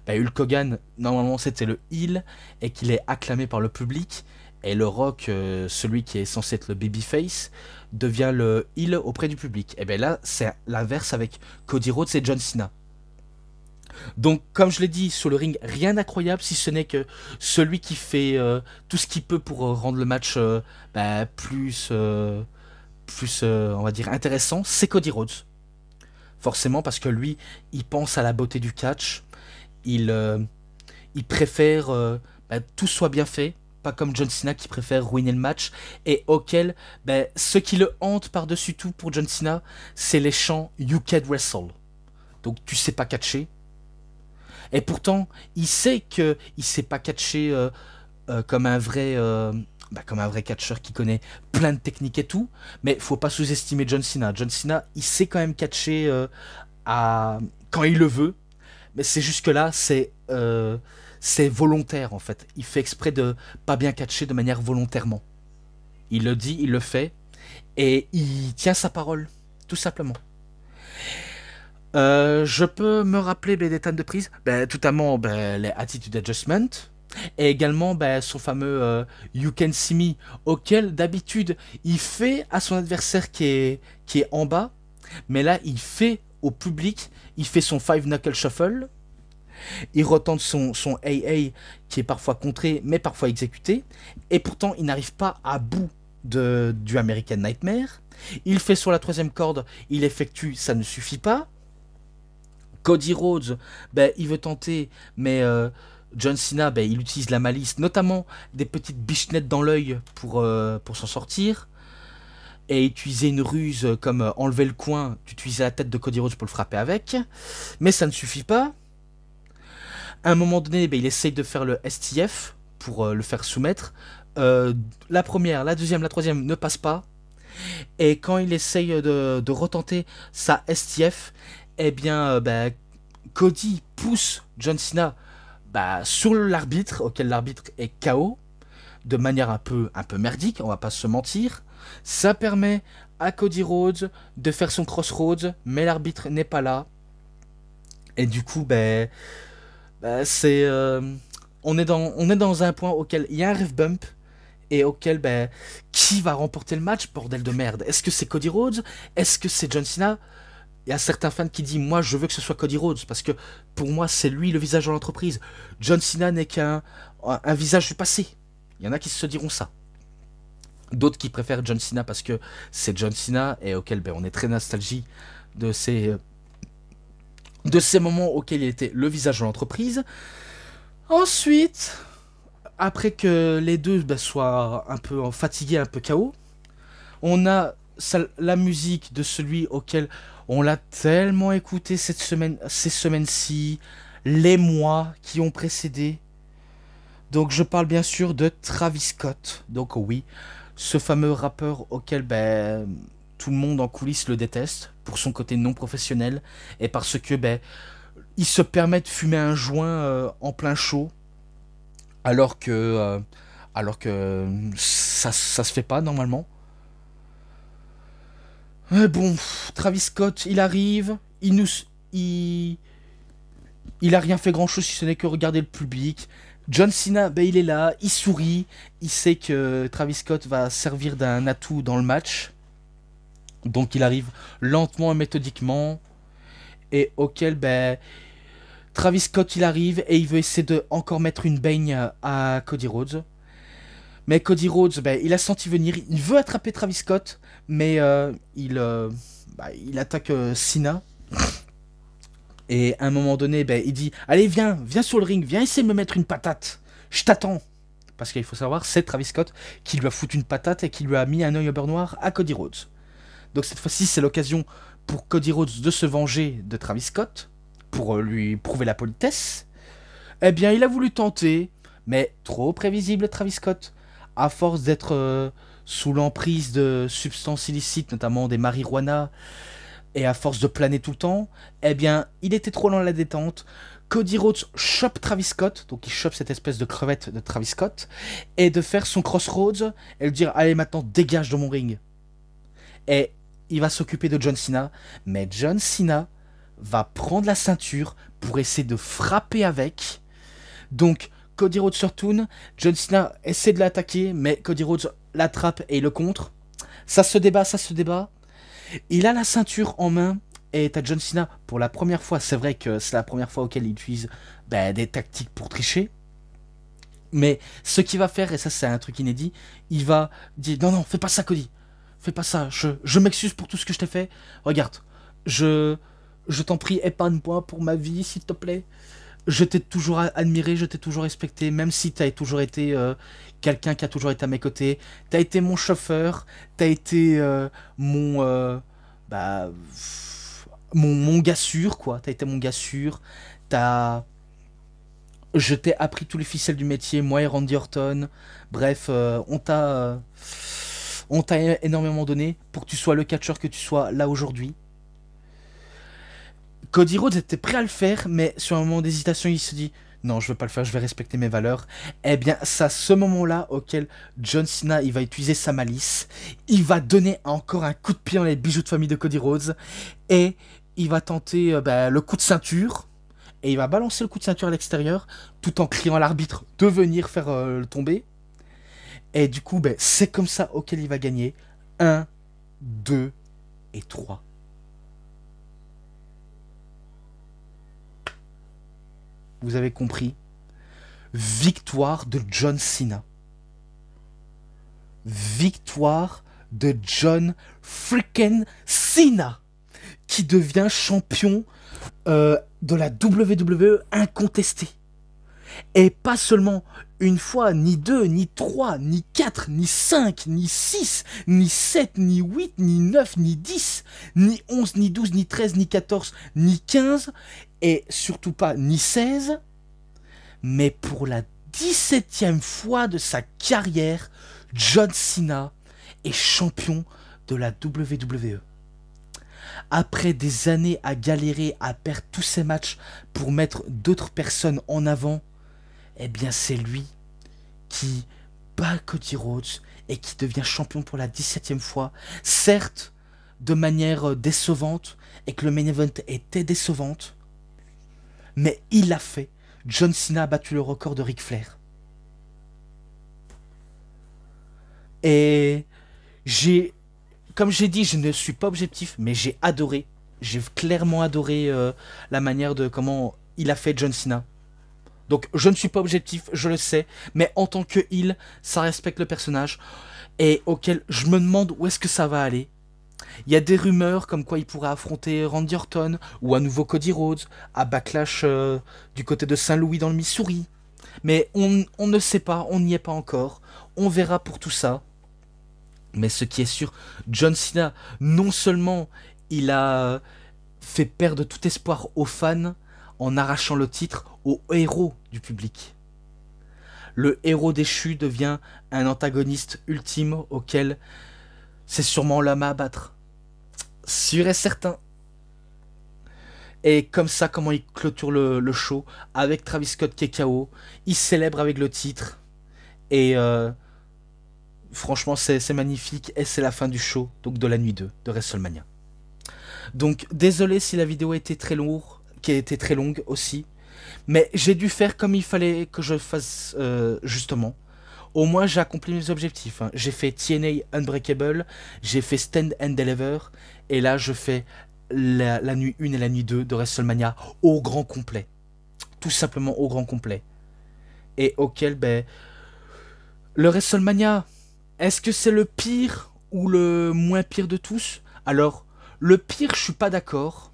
Hulk Hogan, normalement c'était le heel, et qu'il est acclamé par le public, et le Rock, celui qui est censé être le babyface, devient le heel auprès du public. Et bien là, c'est l'inverse avec Cody Rhodes et John Cena. Donc, comme je l'ai dit, sur le ring, rien d'incroyable, si ce n'est que celui qui fait tout ce qu'il peut pour rendre le match plus, on va dire, intéressant, c'est Cody Rhodes. Forcément, parce que lui, il pense à la beauté du catch, il préfère tout soit bien fait, pas comme John Cena qui préfère ruiner le match, et auquel, ce qui le hante par-dessus tout pour John Cena, c'est les chants You Can't Wrestle. Donc, tu sais pas catcher. Et pourtant, il sait que il sait pas catcher comme un vrai catcheur qui connaît plein de techniques et tout. Mais faut pas sous-estimer John Cena. John Cena, il sait quand même catcher quand il le veut. Mais c'est juste que là, c'est volontaire en fait. Il fait exprès de pas bien catcher de manière volontairement. Il le dit, il le fait, et il tient sa parole, tout simplement. Je peux me rappeler des détails de prise, notamment les Attitude Adjustment, et également son fameux You Can See Me, auquel d'habitude il fait à son adversaire qui est en bas, mais là il fait au public, il fait son Five Knuckle Shuffle, il retente son AA qui est parfois contré mais parfois exécuté, et pourtant il n'arrive pas à bout du American Nightmare. Il fait sur la troisième corde, il effectue, ça ne suffit pas. Cody Rhodes, il veut tenter, mais John Cena, il utilise la malice, notamment des petites bichenettes dans l'œil pour s'en sortir. Et utiliser une ruse comme enlever le coin, utiliser la tête de Cody Rhodes pour le frapper avec. Mais ça ne suffit pas. À un moment donné, il essaye de faire le STF pour le faire soumettre. La première, la deuxième, la troisième ne passe pas. Et quand il essaye de retenter sa STF, Cody pousse John Cena sur l'arbitre, auquel l'arbitre est KO, de manière un peu merdique, on va pas se mentir. Ça permet à Cody Rhodes de faire son crossroads, mais l'arbitre n'est pas là. Et du coup, c'est... on est dans un point auquel il y a un ref bump, et auquel, qui va remporter le match, bordel de merde? Est-ce que c'est Cody Rhodes? Est-ce que c'est John Cena? Il y a certains fans qui disent, moi je veux que ce soit Cody Rhodes, parce que pour moi c'est lui le visage de l'entreprise. John Cena n'est qu'un visage du passé. Il y en a qui se diront ça. D'autres qui préfèrent John Cena parce que c'est John Cena, et auquel on est très nostalgique de ces moments auxquels il était le visage de l'entreprise. Ensuite, après que les deux soient un peu fatigués, un peu KO, on a la musique de celui auquel on l'a tellement écouté ces semaines-ci, les mois qui ont précédé. Donc je parle bien sûr de Travis Scott. Donc oui, ce fameux rappeur auquel tout le monde en coulisses le déteste pour son côté non professionnel, et parce que il se permet de fumer un joint en plein show, alors que ça se fait pas normalement. Bon, Travis Scott, il arrive, il a rien fait grand chose si ce n'est que regarder le public. John Cena, il est là, il sourit, il sait que Travis Scott va servir d'un atout dans le match. Donc il arrive lentement et méthodiquement, et auquel Travis Scott il arrive et il veut essayer de encore mettre une baigne à Cody Rhodes. Mais Cody Rhodes, il a senti venir, il veut attraper Travis Scott, mais il attaque Cena. Et à un moment donné, il dit, allez viens sur le ring, viens essayer de me mettre une patate, je t'attends. Parce qu'il faut savoir, c'est Travis Scott qui lui a foutu une patate et qui lui a mis un œil au beurre noir à Cody Rhodes. Donc cette fois-ci, c'est l'occasion pour Cody Rhodes de se venger de Travis Scott, pour lui prouver la politesse. Eh bien, il a voulu tenter, mais trop prévisible Travis Scott. À force d'être sous l'emprise de substances illicites, notamment des marijuana, et à force de planer tout le temps, eh bien, il était trop dans la détente. Cody Rhodes chope Travis Scott, donc il chope cette espèce de crevette de Travis Scott, et de faire son crossroads, et lui dire, allez maintenant, dégage de mon ring. Et il va s'occuper de John Cena, mais John Cena va prendre la ceinture pour essayer de frapper avec. Donc, Cody Rhodes se retourne, John Cena essaie de l'attaquer, mais Cody Rhodes l'attrape et le contre. Ça se débat, ça se débat. Il a la ceinture en main, et t'as John Cena, pour la première fois, c'est vrai que c'est la première fois auquel il utilise des tactiques pour tricher. Mais ce qu'il va faire, et ça c'est un truc inédit, il va dire, non, non, fais pas ça Cody. Fais pas ça, je m'excuse pour tout ce que je t'ai fait. Regarde, je t'en prie, épargne-moi pour ma vie, s'il te plaît. Je t'ai toujours admiré, je t'ai toujours respecté, même si t'as toujours été quelqu'un qui a toujours été à mes côtés. T'as été mon chauffeur, t'as été bah, mon gars sûr, quoi. T'as été mon gars sûr. Je t'ai appris tous les ficelles du métier, moi et Randy Orton. Bref, on t'a énormément donné pour que tu sois le catcheur que tu sois là aujourd'hui. Cody Rhodes était prêt à le faire, mais sur un moment d'hésitation, il se dit non, je veux pas le faire, je vais respecter mes valeurs. Eh bien, c'est à ce moment-là auquel John Cena, il va utiliser sa malice. Il va donner encore un coup de pied dans les bijoux de famille de Cody Rhodes. Et il va tenter le coup de ceinture. Et il va balancer le coup de ceinture à l'extérieur, tout en criant à l'arbitre de venir faire le tomber. Et du coup, c'est comme ça auquel il va gagner. 1, 2 et 3. Vous avez compris. Victoire de John Cena. Victoire de John freaking Cena, qui devient champion de la WWE incontesté. Et pas seulement une fois, ni deux, ni trois, ni quatre, ni cinq, ni six, ni sept, ni huit, ni neuf, ni 10, ni 11, ni 12, ni 13, ni 14, ni 15, et surtout pas ni 16, mais pour la 17e fois de sa carrière, John Cena est champion de la WWE. Après des années à galérer, à perdre tous ses matchs pour mettre d'autres personnes en avant, eh bien c'est lui qui bat Cody Rhodes et qui devient champion pour la 17e fois. Certes, de manière décevante, et que le main event était décevante, mais il l'a fait. John Cena a battu le record de Ric Flair. Et comme j'ai dit, je ne suis pas objectif, mais j'ai adoré. J'ai clairement adoré la manière de comment il a fait John Cena. Donc je ne suis pas objectif, je le sais, mais en tant que heel, ça respecte le personnage, et auquel je me demande où est-ce que ça va aller. Il y a des rumeurs comme quoi il pourrait affronter Randy Orton, ou à nouveau Cody Rhodes, à Backlash du côté de Saint-Louis dans le Missouri. Mais on ne sait pas, on n'y est pas encore, on verra pour tout ça. Mais ce qui est sûr, John Cena, non seulement il a fait perdre tout espoir aux fans en arrachant le titre au héros du public. Le héros déchu devient un antagoniste ultime auquel c'est sûrement l'homme à abattre. Sûr et certain. Et comme ça, comment il clôture le show avec Travis Scott qui est KO. Il célèbre avec le titre. Et franchement, c'est magnifique. Et c'est la fin du show, donc de la nuit 2 de WrestleMania. Donc désolé si la vidéo a été très lourde, qui a été très longue aussi. Mais j'ai dû faire comme il fallait que je fasse justement. Au moins j'ai accompli mes objectifs. Hein. J'ai fait TNA Unbreakable, j'ai fait Stand and Deliver, et là je fais la nuit 1 et la nuit 2 de WrestleMania au grand complet. Tout simplement au grand complet. Et auquel, le WrestleMania, est-ce que c'est le pire ou le moins pire de tous? Alors, le pire, je suis pas d'accord.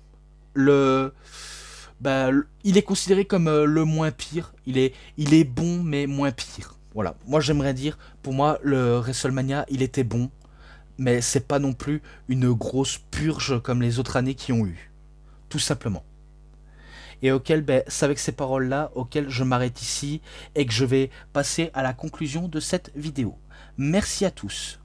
Il est considéré comme le moins pire. Il est bon, mais moins pire. Voilà, moi j'aimerais dire, pour moi, le WrestleMania, il était bon, mais c'est pas non plus une grosse purge comme les autres années qui ont eu. Tout simplement. Et auquel, ben, c'est avec ces paroles-là auxquelles je m'arrête ici et que je vais passer à la conclusion de cette vidéo. Merci à tous.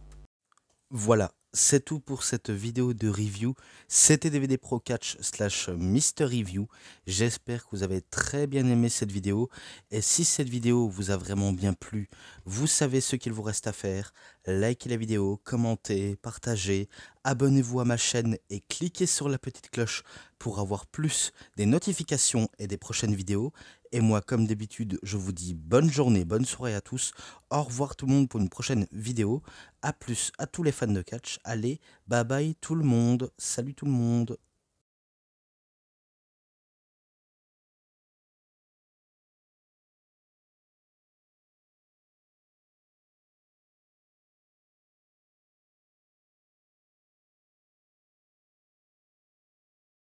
Voilà, c'est tout pour cette vidéo de review. C'était DVD Pro Catch / Mister Review. J'espère que vous avez très bien aimé cette vidéo. Et si cette vidéo vous a vraiment bien plu, vous savez ce qu'il vous reste à faire. Likez la vidéo, commentez, partagez, abonnez-vous à ma chaîne et cliquez sur la petite cloche pour avoir plus des notifications et des prochaines vidéos. Et moi, comme d'habitude, je vous dis bonne journée, bonne soirée à tous. Au revoir tout le monde pour une prochaine vidéo. A plus à tous les fans de catch. Allez, bye bye tout le monde. Salut tout le monde.